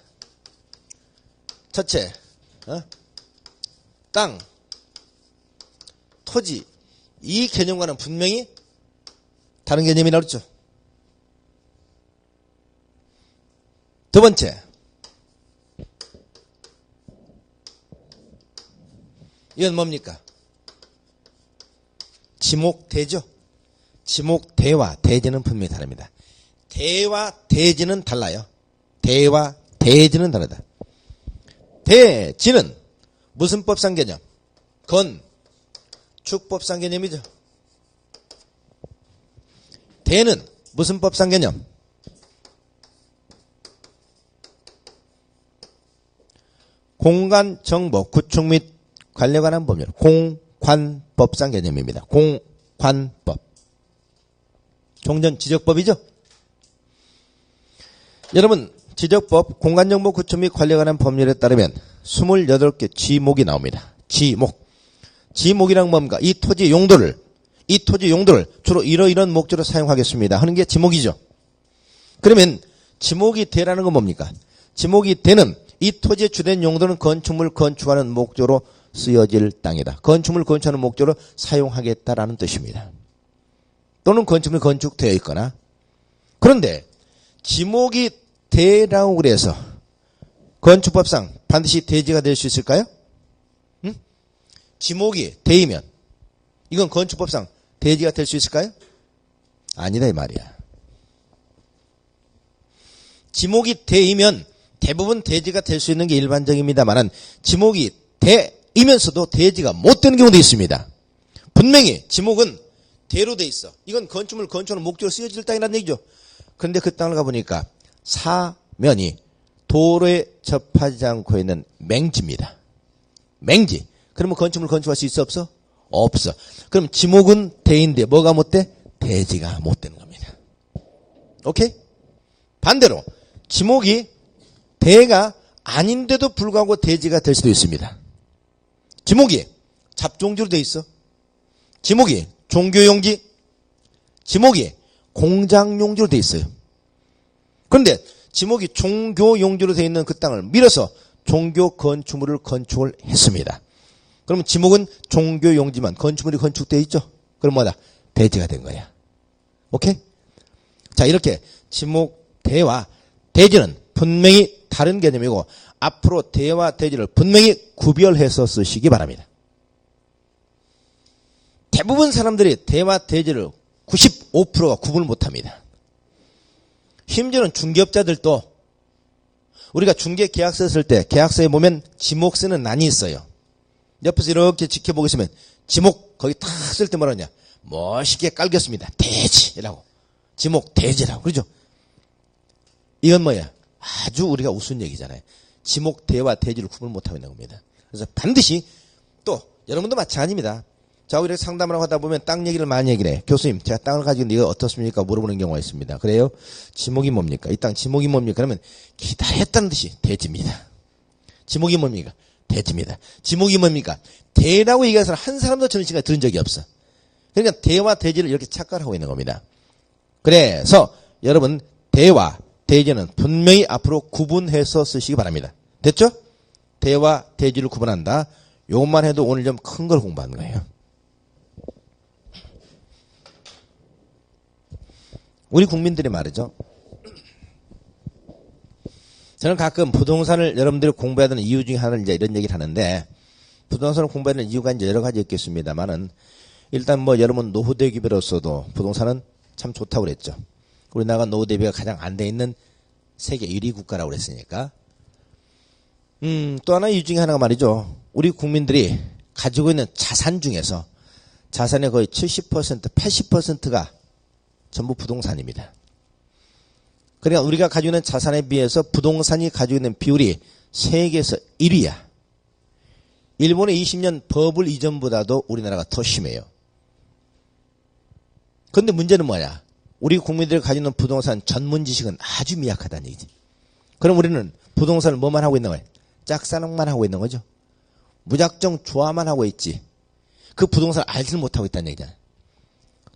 첫째, 땅, 토지 이 개념과는 분명히 다른 개념이라고 그랬죠. 두 번째, 이건 뭡니까? 지목대죠. 지목대와 대지는 분명히 다릅니다. 대와 대지는 달라요. 대와 대지는 다르다. 대지는 무슨 법상 개념? 건축법상 개념이죠. 대는 무슨 법상 개념? 공간, 정보, 구축 및 관리에 관한 법률. 공관법상 개념입니다. 공관법. 종전 지적법이죠. 여러분, 지적법, 공간정보 구축 및 관리에 관한 법률에 따르면 28개 지목이 나옵니다. 지목. 지목이란 뭡니까? 이 토지의 용도를 주로 이러이런 목적으로 사용하겠습니다 하는 게 지목이죠. 그러면 지목이 대라는 건 뭡니까? 지목이 대는 이 토지의 주된 용도는 건축물 건축하는 목적으로 쓰여질 땅이다. 건축물 건축하는 목적으로 사용하겠다라는 뜻입니다. 또는 건축물이 건축되어 있거나. 그런데 지목이 대라고 그래서 건축법상 반드시 대지가 될 수 있을까요? 응? 지목이 대이면 이건 건축법상 대지가 될 수 있을까요? 아니다 이 말이야. 지목이 대이면 대부분 대지가 될 수 있는 게 일반적입니다만은 지목이 대이면서도 대지가 못 되는 경우도 있습니다. 분명히 지목은 대로 돼 있어. 이건 건축물 건축하는 목적으로 쓰여질 땅이라는 얘기죠. 그런데 그 땅을 가보니까 사면이 도로에 접하지 않고 있는 맹지입니다. 맹지. 그러면 건축물 건축할 수 있어 없어? 없어. 그럼 지목은 대인데 뭐가 못 돼? 대지가 못 되는 겁니다. 오케이? 반대로 지목이 대가 아닌데도 불구하고 대지가 될 수도 있습니다. 지목이 잡종지로 돼 있어. 지목이 종교용지, 지목이 공장용지로 돼 있어요. 그런데 지목이 종교용지로 돼 있는 그 땅을 밀어서 종교 건축물을 건축을 했습니다. 그러면 지목은 종교용지만 건축물이 건축되어 있죠. 그럼 뭐다? 대지가 된 거야. 오케이? 자, 이렇게 지목, 대와 대지는 분명히 다른 개념이고 앞으로 대와 대지를 분명히 구별해서 쓰시기 바랍니다. 대부분 사람들이 대와 대지를 95%가 구분을 못합니다. 심지어는 중개업자들도 우리가 중개 계약서 쓸 때 계약서에 보면 지목 쓰는 난이 있어요. 옆에서 이렇게 지켜보고 있으면 지목 거기 탁 쓸 때 뭐라 하냐. 멋있게 깔겼습니다. 대지라고. 지목 대지라고. 그렇죠? 이건 뭐야? 아주 우리가 우스운 얘기잖아요. 지목 대와 대지를 구분을 못하고 있는 겁니다. 그래서 반드시 또 여러분도 마찬가지입니다. 자, 이렇게 상담을 하다 보면 땅 얘기를 많이 얘기를 해. 교수님, 제가 땅을 가지고 있는데 이거 어떻습니까? 물어보는 경우가 있습니다. 그래요? 지목이 뭡니까? 이 땅 지목이 뭡니까? 그러면 기다렸다는 듯이 대지입니다. 지목이 뭡니까? 대지입니다. 지목이 뭡니까? 대라고 얘기해서 한 사람도 저는 시간에 들은 적이 없어. 그러니까 대와 대지를 이렇게 착각하고 있는 겁니다. 그래서 여러분 대와 대지는 분명히 앞으로 구분해서 쓰시기 바랍니다. 됐죠? 대와 대지를 구분한다. 요것만 해도 오늘 좀 큰 걸 공부하는 거예요. 우리 국민들이 말이죠. 저는 가끔 부동산을 여러분들이 공부해야 되는 이유 중에 하나는 이제 이런 얘기를 하는데, 부동산을 공부해야 되는 이유가 이제 여러 가지 있겠습니다만은, 일단 뭐 여러분 노후 대비로서도 부동산은 참 좋다고 그랬죠. 우리나라가 노후 대비가 가장 안 돼 있는 세계 1위 국가라고 그랬으니까. 또 하나 이유 중에 하나가 말이죠. 우리 국민들이 가지고 있는 자산 중에서 자산의 거의 70%, 80%가 전부 부동산입니다. 그러니까 우리가 가지고 있는 자산에 비해서 부동산이 가지고 있는 비율이 세계에서 1위야. 일본의 20년 버블 이전보다도 우리나라가 더 심해요. 그런데 문제는 뭐냐? 우리 국민들이 가지고 있는 부동산 전문 지식은 아주 미약하다는 얘기지. 그럼 우리는 부동산을 뭐만 하고 있는 거예요? 짝사랑만 하고 있는 거죠. 무작정 좋아만 하고 있지. 그 부동산을 알지를 못하고 있다는 얘기잖아요.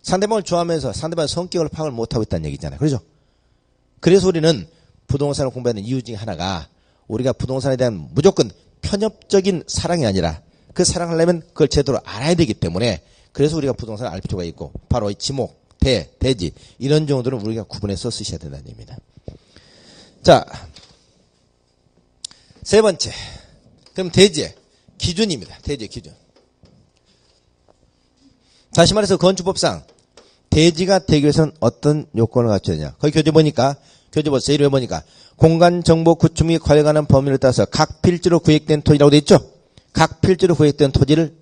상대방을 좋아하면서 상대방의 성격을 파악을 못하고 있다는 얘기잖아요. 그렇죠? 그래서 우리는 부동산을 공부하는 이유 중에 하나가 우리가 부동산에 대한 무조건 편협적인 사랑이 아니라 그 사랑하려면 그걸 제대로 알아야 되기 때문에 그래서 우리가 부동산을 알 필요가 있고 바로 이 지목, 대지 이런 정도는 우리가 구분해서 쓰셔야 된다는 얘기입니다. 자, 세 번째. 그럼 대지의 기준입니다. 대지의 기준. 다시 말해서 건축법상 대지가 되기 위해서는 어떤 요건을 갖춰야 되냐. 거기 교재 보니까 교재본 제1회 보니까 공간정보 구축 및 관리관한 법률에 따라서 각 필지로 구획된 토지라고 되어 있죠. 각 필지로 구획된 토지를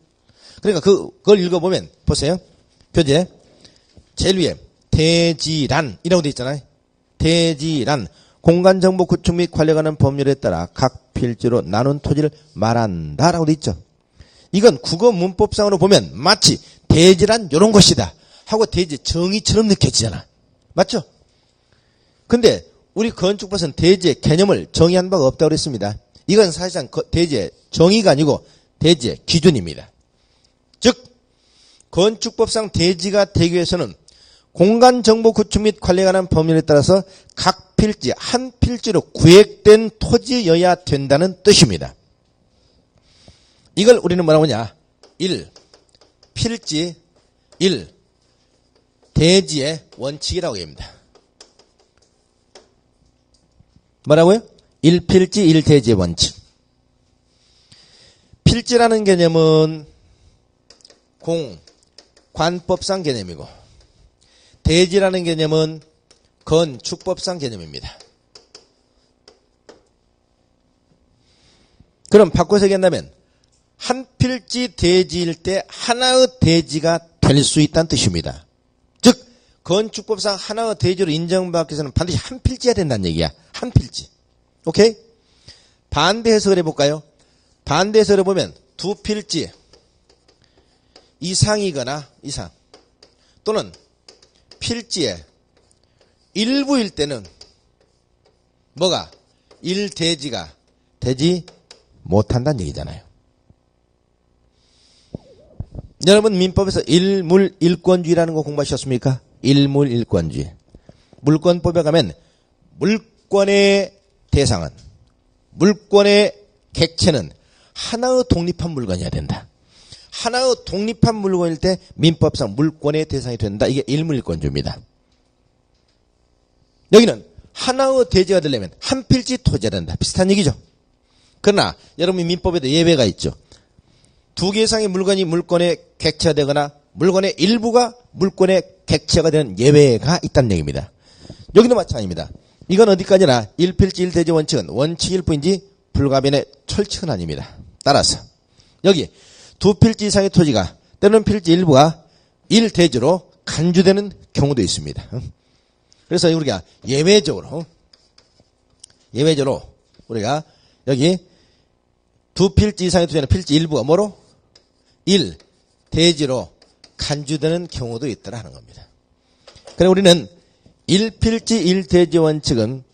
그러니까 그걸 읽어보면 보세요. 교재 제일 위에 대지란이라고 되어 있잖아요. 대지란 공간정보 구축 및 관리관한 법률에 따라 각 필지로 나눈 토지를 말한다라고 되어 있죠. 이건 국어 문법상으로 보면 마치 대지란 이런 것이다 하고 대지 정의처럼 느껴지잖아. 맞죠? 근데 우리 건축법에서는 대지의 개념을 정의한 바가 없다고 그랬습니다. 이건 사실상 대지의 정의가 아니고 대지의 기준입니다. 즉 건축법상 대지가 되기 위해서는 공간정보 구축 및 관리에 관한 법률에 따라서 각 필지 한 필지로 구획된 토지여야 된다는 뜻입니다. 이걸 우리는 뭐라고 하냐. 1. 필지 1. 대지의 원칙이라고 합니다. 뭐라고요? 1필지 1대지의 원칙. 필지라는 개념은 관법상 개념이고 대지라는 개념은 건축법상 개념입니다. 그럼 바꿔서 얘기한다면 한 필지 대지일 때 하나의 대지가 될 수 있다는 뜻입니다. 즉 건축법상 하나의 대지로 인정받기 위해서는 반드시 한 필지여야 된다는 얘기야. 한 필지. 오케이? 반대 해석을 해볼까요? 반대 해석을 해보면 두 필지 이상이거나 이상 또는 필지의 일부일 때는 뭐가? 1대지가 되지 못한다는 얘기잖아요. 여러분 민법에서 일물일권주의라는 거 공부하셨습니까? 일물일권주의. 물권법에 가면 물권의 대상은 물권의 객체는 하나의 독립한 물건이어야 된다. 하나의 독립한 물건일 때 민법상 물권의 대상이 된다. 이게 일물일권주의입니다. 여기는 하나의 대지가 되려면 한 필지 토지가 된다. 비슷한 얘기죠. 그러나 여러분 민법에도 예외가 있죠. 두 개 이상의 물건이 물권의 객체가 되거나 물건의 일부가 물권의 객체가 되는 예외가 있다는 얘기입니다. 여기도 마찬가지입니다. 이건 어디까지나 1필지 1대지 원칙은 원칙일 뿐이지 불가변의 철칙은 아닙니다. 따라서 여기 두 필지 이상의 토지가 때로는 필지 일부가 1대지로 간주되는 경우도 있습니다. 그래서 우리가 예외적으로 우리가 여기 두 필지 이상의 토지는 필지 일부가 뭐로? 1대지로 간주되는 경우도 있더라 하는 겁니다. 그래 우리는 1필지 1대지 원칙은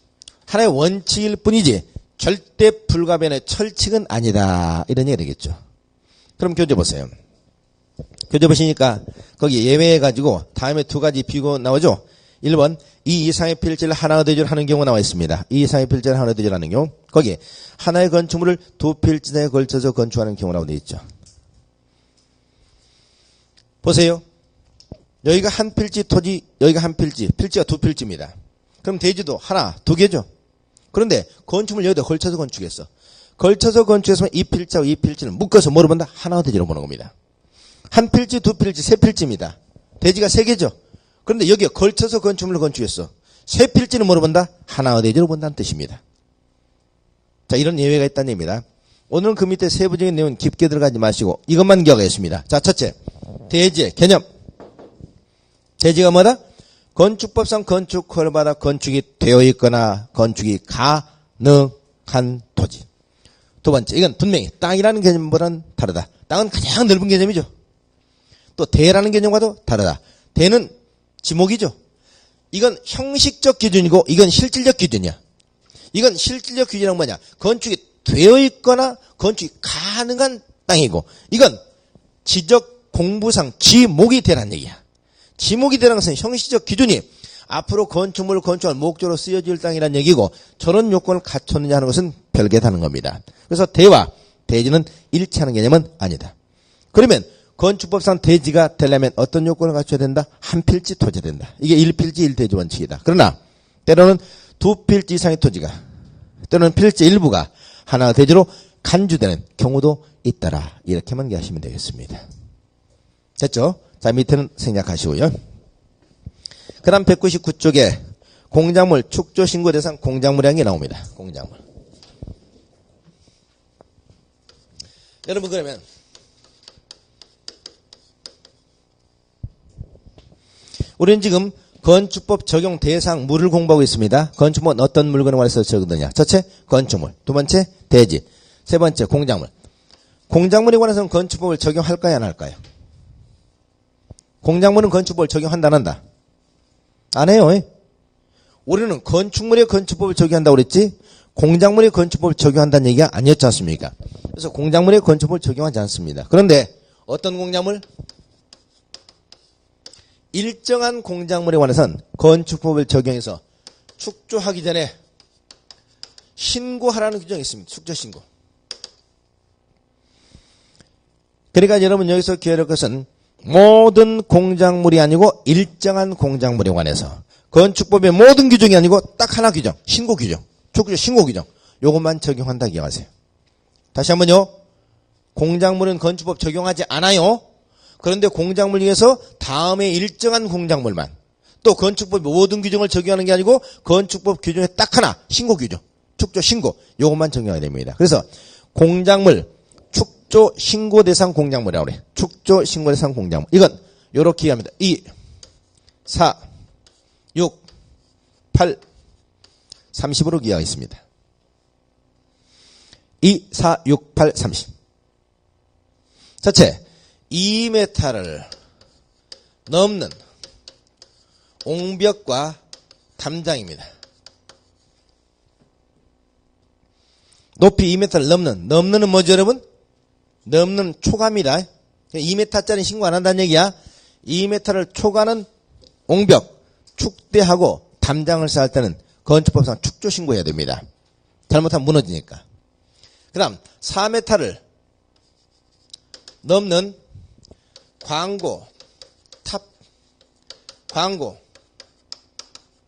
하나의 원칙일 뿐이지 절대 불가변의 철칙은 아니다. 이런 얘기가 되겠죠. 그럼 교재 보세요. 교재 보시니까 거기 예외해가지고 다음에 두 가지 비교 나오죠. 1번 이 이상의 필지를 하나의 대지로 하는 경우가 나와 있습니다. 이 이상의 필지를 하나의 대지로 하는 경우 거기 하나의 건축물을 두 필지에 걸쳐서 건축하는 경우라고 되어 있죠. 보세요. 여기가 한 필지 토지, 여기가 한 필지, 필지가 두 필지입니다. 그럼 대지도 하나, 두 개죠. 그런데 건축물 여기다 걸쳐서 건축했어. 걸쳐서 건축했으면 이 필지하고 이 필지를 묶어서 뭐로 본다? 하나의 대지로 보는 겁니다. 한 필지, 두 필지, 세 필지입니다. 대지가 세 개죠. 그런데 여기에 걸쳐서 건축물을 건축했어. 세 필지는 뭐로 본다? 하나의 대지로 본다는 뜻입니다. 자, 이런 예외가 있다는 얘기입니다. 오늘은 그 밑에 세부적인 내용은 깊게 들어가지 마시고 이것만 기억하겠습니다. 자, 첫째. 대지의 개념. 대지가 뭐다? 건축법상 건축 허가를 받아 건축이 되어 있거나 건축이 가능한 토지. 두 번째, 이건 분명히 땅이라는 개념보다는 다르다. 땅은 가장 넓은 개념이죠. 또 대라는 개념과도 다르다. 대는 지목이죠. 이건 형식적 기준이고 이건 실질적 기준이야. 이건 실질적 기준은 뭐냐? 건축이 되어 있거나 건축이 가능한 땅이고 이건 지적 공부상 지목이 되라는 얘기야. 지목이 되라는 것은 형식적 기준이 앞으로 건축물을 건축할 목적으로 쓰여질 땅이라는 얘기고 저런 요건을 갖췄느냐 하는 것은 별개다는 겁니다. 그래서 대와 대지는 일치하는 개념은 아니다. 그러면 건축법상 대지가 되려면 어떤 요건을 갖춰야 된다? 한 필지 토지가 된다. 이게 1필지 1대지 원칙이다. 그러나 때로는 두 필지 이상의 토지가, 때로는 필지 일부가 하나의 대지로 간주되는 경우도 있더라. 이렇게만 이해하시면 되겠습니다. 됐죠? 자, 밑에는 생략하시고요. 그 다음 199쪽에 공작물 축조 신고 대상 공작물이라는 게 나옵니다. 공작물. 여러분, 그러면 우리는 지금 건축법 적용 대상물을 공부하고 있습니다. 건축법은 어떤 물건에 관해서 적용되냐? 첫째, 건축물. 두 번째, 대지. 세 번째, 공작물. 공작물에 관해서는 건축법을 적용할까요, 안 할까요? 공작물은 건축법을 적용한다, 안 한다? 안 해요. 우리는 건축물에 건축법을 적용한다고 그랬지, 공작물에 건축법을 적용한다는 얘기가 아니었지 않습니까? 그래서 공작물에 건축법을 적용하지 않습니다. 그런데 어떤 공작물? 일정한 공작물에 관해서는 건축법을 적용해서 축조하기 전에 신고하라는 규정이 있습니다. 축조 신고. 그러니까 여러분 여기서 기억할 것은 모든 공작물이 아니고 일정한 공작물에 관해서 건축법의 모든 규정이 아니고 딱 하나 규정, 신고 규정, 축조 신고 규정, 요것만 적용한다 기억하세요. 다시 한번요. 공작물은 건축법 적용하지 않아요. 그런데 공작물 중에서 다음에 일정한 공작물만, 또 건축법 모든 규정을 적용하는 게 아니고 건축법 규정에 딱 하나 신고 규정, 축조 신고, 요것만 적용해야 됩니다. 그래서 공작물 축조 신고 대상 공작물이라고 그래. 축조 신고 대상 공작물. 이건 요렇게 이해합니다. 2, 4, 6, 8, 30으로 이해하고 있습니다. 2, 4, 6, 8, 30. 첫째, 2m를 넘는 옹벽과 담장입니다. 높이 2m를 넘는은 뭐죠, 여러분? 넘는 초과입니다. 2m짜리 신고 안 한다는 얘기야. 2m를 초과하는 옹벽, 축대하고 담장을 쌓을 때는 건축법상 축조 신고해야 됩니다. 잘못하면 무너지니까. 그 다음 4m를 넘는 광고, 탑, 광고,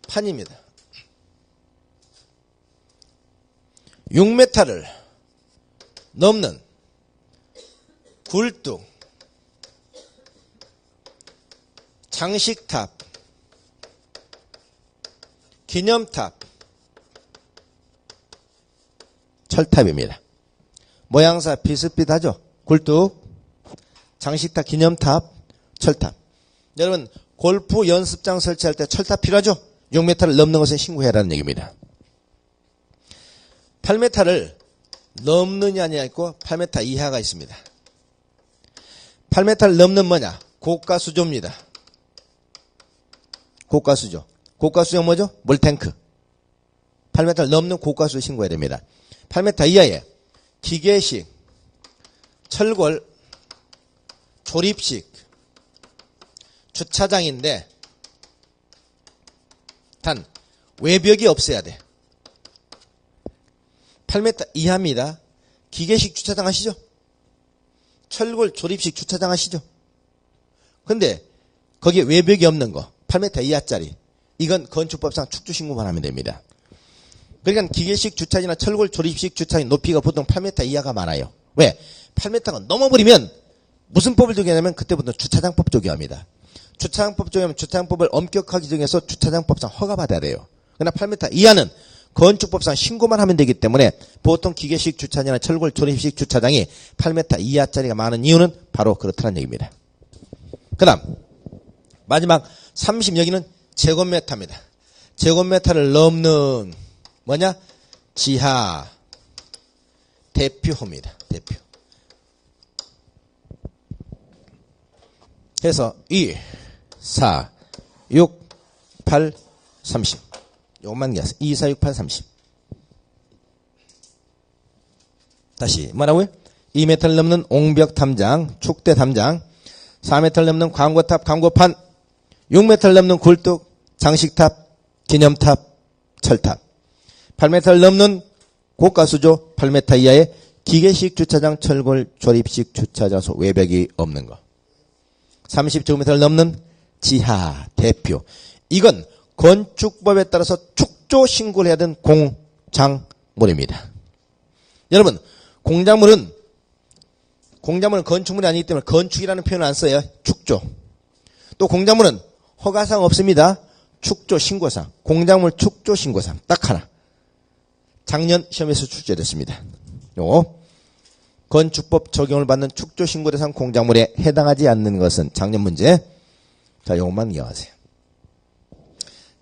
판입니다. 6m를 넘는 굴뚝, 장식탑, 기념탑, 철탑입니다. 모양사 비슷비슷하죠? 굴뚝, 장식탑, 기념탑, 철탑. 여러분 골프 연습장 설치할 때 철탑 필요하죠? 6m를 넘는 것은 신고해라는 얘기입니다. 8m를 넘느냐 아니냐 있고 8m 이하가 있습니다. 8m를 넘는 뭐냐? 고가수조입니다. 고가수조. 고가수조가 뭐죠? 물탱크. 8m를 넘는 고가수조 신고해야 됩니다. 8m 이하에 기계식, 철골, 조립식 주차장인데 단 외벽이 없어야 돼. 8m 이하입니다. 기계식 주차장 아시죠? 철골 조립식 주차장 아시죠? 근데 거기에 외벽이 없는 거 8m 이하짜리, 이건 건축법상 축조 신고만 하면 됩니다. 그러니까 기계식 주차장이나 철골 조립식 주차장 높이가 보통 8m 이하가 많아요. 왜? 8m가 넘어버리면 무슨 법을 적용하냐면 그때부터 주차장법 적용합니다. 주차장법 적용하면 주차장법을 엄격하게 적용해서 주차장법상 허가받아야 돼요. 그러나 8m 이하는 건축법상 신고만 하면 되기 때문에 보통 기계식 주차장이나 철골 조립식 주차장이 8m 이하짜리가 많은 이유는 바로 그렇다는 얘기입니다. 그 다음 마지막 30, 여기는 제곱미터입니다. 제곱미터를 넘는 뭐냐? 지하 대표호입니다. 대표. 그래서 2, 4, 6, 8, 30. 요것만 기하세요. 2, 4, 6, 8, 30. 다시 뭐라고요? 2m를 넘는 옹벽 담장, 축대 담장, 4m를 넘는 광고탑, 광고판, 6m를 넘는 굴뚝, 장식탑, 기념탑, 철탑, 8m를 넘는 고가수조, 8m 이하의 기계식 주차장, 철골 조립식 주차장소 외벽이 없는 거. 30제곱미터를 넘는 지하 대표. 이건 건축법에 따라서 축조 신고를 해야 되는 공작물입니다. 여러분, 공작물은 건축물이 아니기 때문에 건축이라는 표현을 안 써요. 축조. 또 공작물은 허가사항 없습니다. 축조 신고사항. 공작물 축조 신고사항. 딱 하나. 작년 시험에서 출제됐습니다. 요거. 건축법 적용을 받는 축조 신고 대상 공작물에 해당하지 않는 것은 작년 문제. 자, 요것만 이해하세요.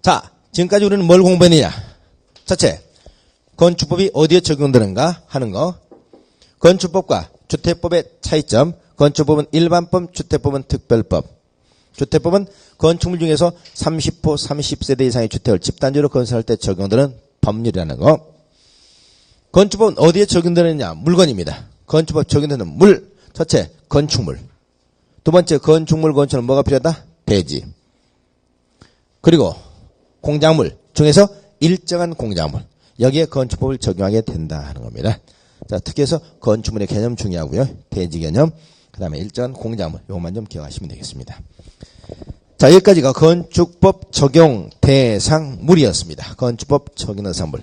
자, 지금까지 우리는 뭘 공부했느냐? 첫째, 건축법이 어디에 적용되는가 하는 거. 건축법과 주택법의 차이점. 건축법은 일반법, 주택법은 특별법. 주택법은 건축물 중에서 30호, 30세대 이상의 주택을 집단지로 건설할 때 적용되는 법률이라는 거. 건축법은 어디에 적용되느냐? 물건입니다. 건축법 적용되는 물. 첫째, 건축물. 두 번째, 건축물 건축은 뭐가 필요하다? 대지. 그리고 공작물 중에서 일정한 공작물. 여기에 건축법을 적용하게 된다 하는 겁니다. 자, 특히해서 건축물의 개념 중요하고요. 대지 개념, 그 다음에 일정한 공작물. 요것만 좀 기억하시면 되겠습니다. 자, 여기까지가 건축법 적용 대상물이었습니다. 건축법 적용 대상물.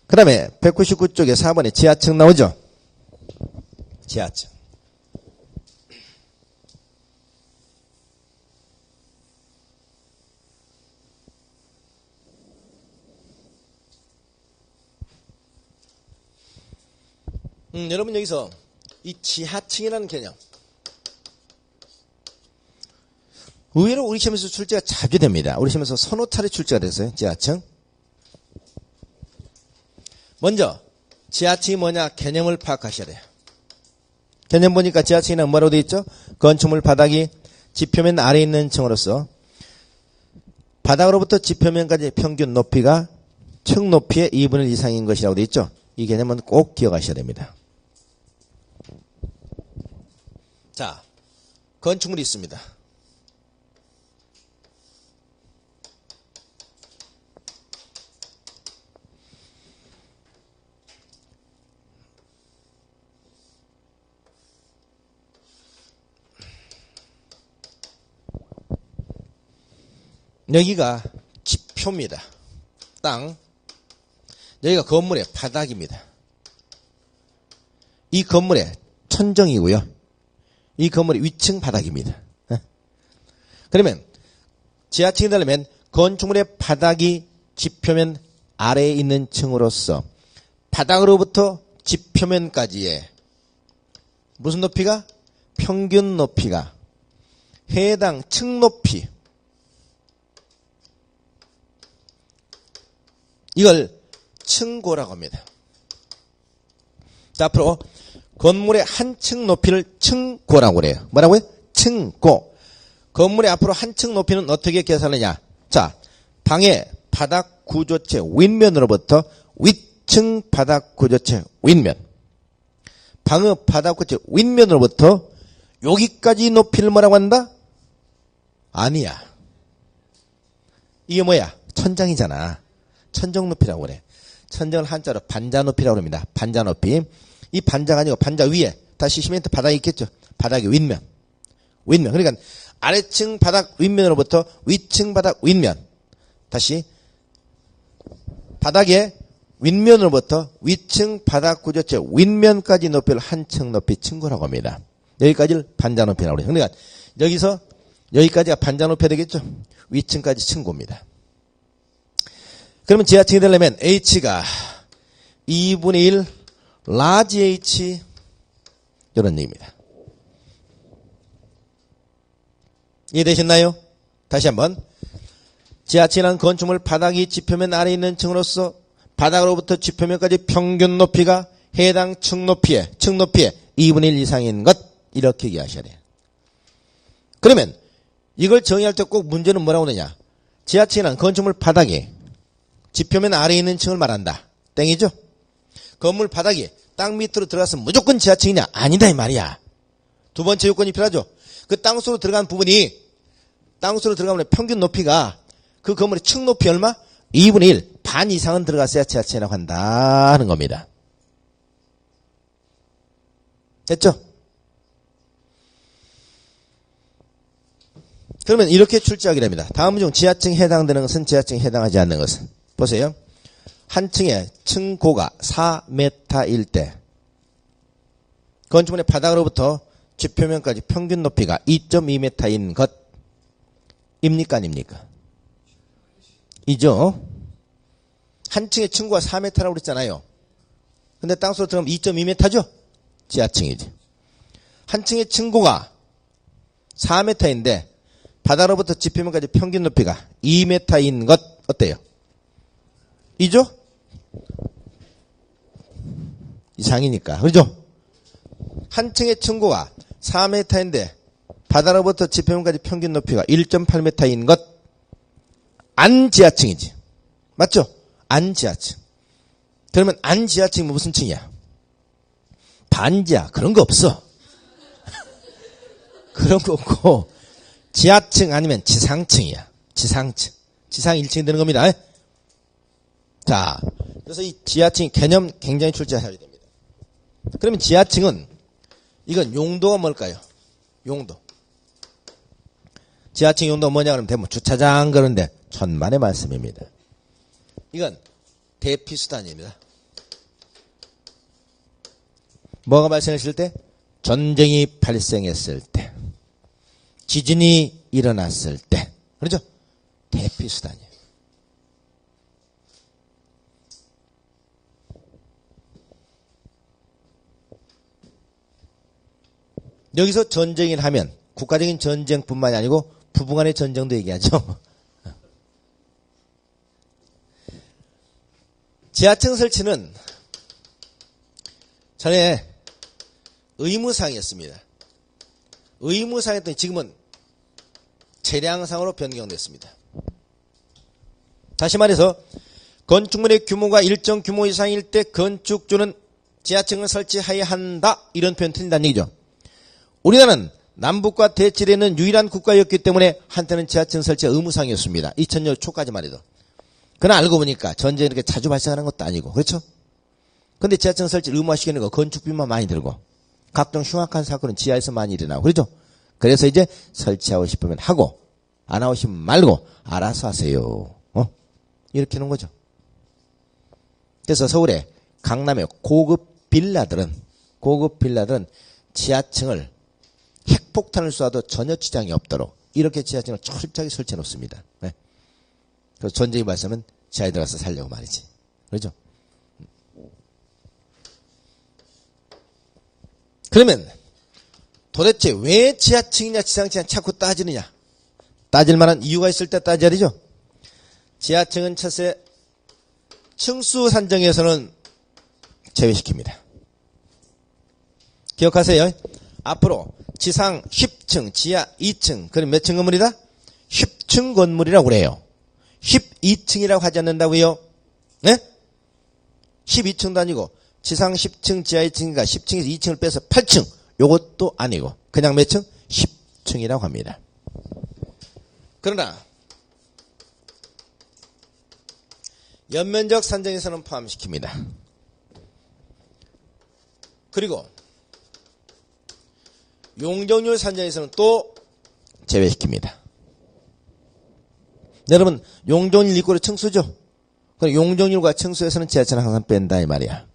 그 다음에 199쪽에 4번에 지하층 나오죠? 지하층. 여러분 여기서 이 지하층이라는 개념. 의외로 우리 시험에서 출제가 자주 됩니다. 우리 시험에서 서너 차례 출제가 됐어요. 지하층. 먼저 지하층이 뭐냐 개념을 파악하셔야 돼요. 개념 보니까 지하층이란 뭐라고 되어 있죠? 건축물 바닥이 지표면 아래에 있는 층으로서 바닥으로부터 지표면까지 평균 높이가 층 높이의 2분의 1 이상인 것이라고 되어 있죠? 이 개념은 꼭 기억하셔야 됩니다. 자, 건축물이 있습니다. 여기가 지표입니다. 땅. 여기가 건물의 바닥입니다. 이 건물의 천정이고요. 이 건물의 위층 바닥입니다. 그러면 지하층이 되려면 건축물의 바닥이 지표면 아래에 있는 층으로서 바닥으로부터 지표면까지의 무슨 높이가? 평균 높이가 해당 층 높이, 이걸 층고라고 합니다. 자, 앞으로 건물의 한 층 높이를 층고라고 그래요. 뭐라고요? 층고. 건물의 앞으로 한 층 높이는 어떻게 계산하느냐? 자, 방의 바닥 구조체 윗면으로부터 위층 바닥 구조체 윗면. 방의 바닥 구조체 윗면으로부터 여기까지 높이를 뭐라고 한다? 아니야. 이게 뭐야? 천장이잖아. 천정 높이라고 그래. 천정을 한자로 반자 높이라고 합니다. 반자 높이. 이 반자가 아니고 반자 위에 다시 시멘트 바닥이 있겠죠. 바닥의 윗면. 윗면. 그러니까 아래층 바닥 윗면으로부터 위층 바닥 윗면. 다시 바닥의 윗면으로부터 위층 바닥 구조체 윗면까지 높이를 한 층 높이 층고라고 합니다. 여기까지를 반자 높이라고 그래요. 그러니까 여기서 여기까지가 반자 높이가 되겠죠. 위층까지 층고입니다. 그러면 지하층이 되려면 H가 2분의 1 라지 H 이런 얘기입니다. 이해되셨나요? 다시 한번. 지하층이라는 건축물 바닥이 지표면 아래에 있는 층으로서 바닥으로부터 지표면까지 평균 높이가 해당 층 높이의 2분의 1 이상인 것, 이렇게 얘기하셔야 돼요. 그러면 이걸 정의할 때 꼭 문제는 뭐라고 하느냐? 지하층이라는 건축물 바닥이 지표면 아래에 있는 층을 말한다. 땡이죠? 건물 바닥이 땅 밑으로 들어가서 무조건 지하층이냐? 아니다 이 말이야. 두 번째 요건이 필요하죠. 그 땅속으로 들어간 부분이 땅속으로 들어가면 평균 높이가 그 건물의 층 높이 얼마? 2분의 1, 반 이상은 들어갔어야 지하층이라고 한다는 겁니다. 됐죠? 그러면 이렇게 출제하게 됩니다. 다음 중 지하층에 해당되는 것은 지하층에 해당하지 않는 것은. 보세요. 한 층의 층고가 4m일 때 건축물의 바닥으로부터 지표면까지 평균 높이가 2.2m인 것입니까 아닙니까? 이죠. 한 층의 층고가 4m라고 그랬잖아요. 근데 땅속으로 들어가면 2.2m죠? 지하층이지. 한 층의 층고가 4m인데 바닥으로부터 지표면까지 평균 높이가 2m인 것 어때요? 이죠? 이상이니까. 그렇죠? 한 층의 층고가 4m인데 바닥으로부터 지표면까지 평균 높이가 1.8m인 것 안지하층이지. 맞죠? 안지하층. 그러면 안지하층이 무슨 층이야? 반지하. 그런 거 없어. 그런 거 없고 지하층 아니면 지상층이야. 지상층. 지상 1층이 되는 겁니다. 자, 그래서 이 지하층 개념 굉장히 출제해야 됩니다. 그러면 지하층은 이건 용도가 뭘까요? 용도. 지하층 용도가 뭐냐 그러면 대부분 주차장 그런데 천만의 말씀입니다. 이건 대피수단입니다. 뭐가 발생했을 때? 전쟁이 발생했을 때. 지진이 일어났을 때. 그렇죠? 대피수단이에요. 여기서 전쟁을 하면 국가적인 전쟁뿐만이 아니고 부부간의 전쟁도 얘기하죠. 지하층 설치는 전에 의무사항이었습니다. 의무사항이었더니 지금은 재량상으로 변경됐습니다. 다시 말해서 건축물의 규모가 일정 규모 이상일 때 건축주는 지하층을 설치해야 한다. 이런 표현 틀린다는 얘기죠. 우리나라는 남북과 대치되는 유일한 국가였기 때문에 한때는 지하층 설치가 의무사항이었습니다. 2000년 초까지만 해도. 그러나 알고 보니까 전쟁이 이렇게 자주 발생하는 것도 아니고 그렇죠? 근데 지하층 설치를 의무화시키는 거 건축비만 많이 들고 각종 흉악한 사건은 지하에서 많이 일어나고 그렇죠? 그래서 이제 설치하고 싶으면 하고 안 하고 싶으면 말고 알아서 하세요. 이렇게 하는 거죠. 그래서 서울의 강남의 고급 빌라들은 지하층을 핵폭탄을 쏴도 전혀 지장이 없도록 이렇게 지하층을 철저하게 설치해 놓습니다. 네. 그래서 전쟁이 발생하면 지하에 들어가서 살려고 말이지. 그렇죠? 그러면 도대체 왜 지하층이냐 지상층이냐 자꾸 따지느냐? 따질 만한 이유가 있을 때 따져야 되죠. 지하층은 첫째 층수 산정에서는 제외시킵니다. 기억하세요. 앞으로 지상 10층, 지하 2층, 그럼 몇 층 건물이다? 10층 건물이라고 그래요. 12층이라고 하지 않는다고요? 네? 12층도 아니고 지상 10층, 지하 2층이니까 10층에서 2층을 빼서 8층. 요것도 아니고 그냥 몇 층? 10층이라고 합니다. 그러나 연면적 산정에서는 포함시킵니다. 그리고 용적률 산정에서는 또 제외시킵니다. 여러분 용적률 이꼴이 층수죠? 그럼 용적률과 층수에서는 지하층은 항상 뺀다 이 말이야.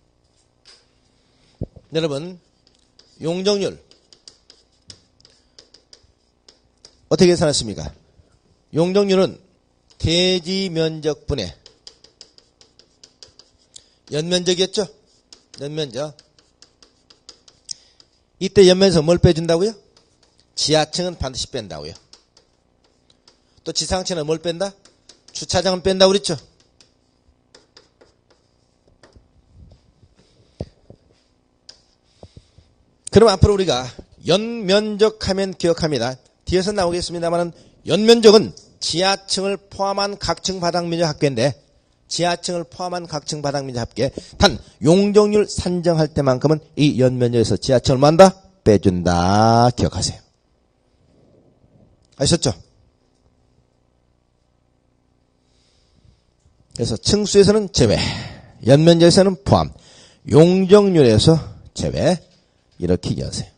여러분 용적률 어떻게 계산했습니까? 용적률은 대지 면적분의 연면적이었죠? 연면적. 이때 연면에서 뭘 빼준다고요? 지하층은 반드시 뺀다고요. 또 지상층은 뭘 뺀다? 주차장은 뺀다고 그랬죠? 그럼 앞으로 우리가 연면적 하면 기억합니다. 뒤에서 나오겠습니다만 연면적은 지하층을 포함한 각층 바닥면적 합계인데 지하층을 포함한 각층 바닥면적 합계 단 용적률 산정할 때만큼은 이 연면적에서 지하층을 뭐 한다? 빼준다. 기억하세요. 아셨죠? 그래서 층수에서는 제외, 연면적에서는 포함, 용적률에서 제외, 이렇게 얘기하세요.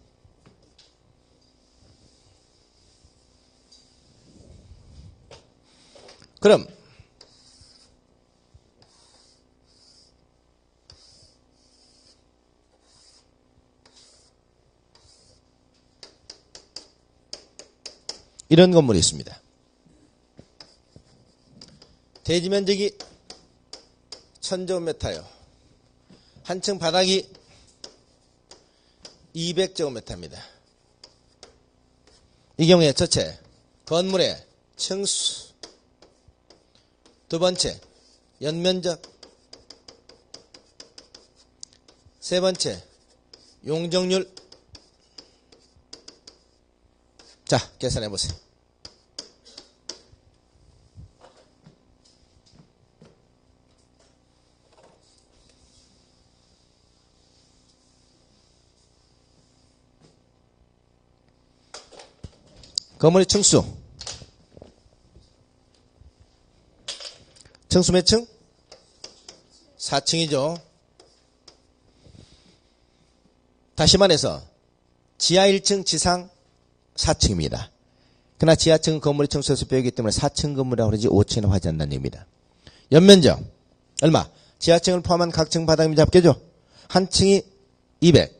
그럼 이런 건물이 있습니다. 대지 면적이 1000제곱미터요. 한 층 바닥이 200제곱미터입니다. 이 경우에 첫째, 건물의 층수. 두 번째, 연면적. 세 번째, 용적률. 자, 계산해 보세요. 건물의 층수. 층수 몇 층? 4층이죠. 다시 말해서 지하 1층, 지상 4층입니다. 그러나 지하층은 건물의 층수에서 빼기 때문에 4층 건물이라고 그러지 5층이라고 하지 않는다는 얘기입니다. 연면적 얼마? 지하층을 포함한 각 층 바닥면적 합계죠. 한 층이 200,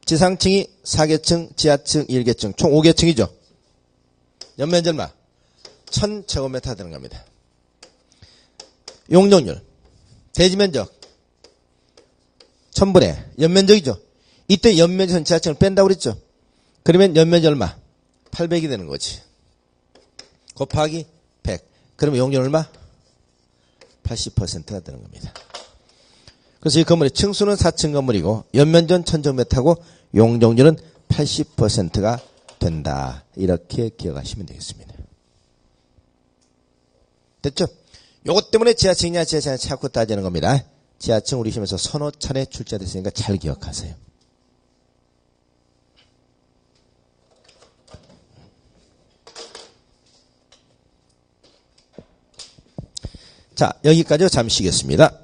지상층이 4개층, 지하층 1개층, 총 5개층이죠. 연면적 얼마? 1000제곱미터 되는 겁니다. 용적률, 대지면적 1000분의 연면적이죠. 이때 연면적은 지하층을 뺀다고 그랬죠. 그러면 연면적 얼마? 800이 되는 거지. 곱하기 100. 그러면 용적률 얼마? 80%가 되는 겁니다. 그래서 이 건물의 층수는 4층 건물이고 연면적은 1000제곱미터고 용적률은 80%가 된다. 이렇게 기억하시면 되겠습니다. 됐죠? 요것 때문에 지하층이냐 지하층이냐 자꾸 따지는 겁니다. 지하층 우리 시험에서 서너 차례 출제됐으니까 잘 기억하세요. 자, 여기까지 잠시 쉬겠습니다.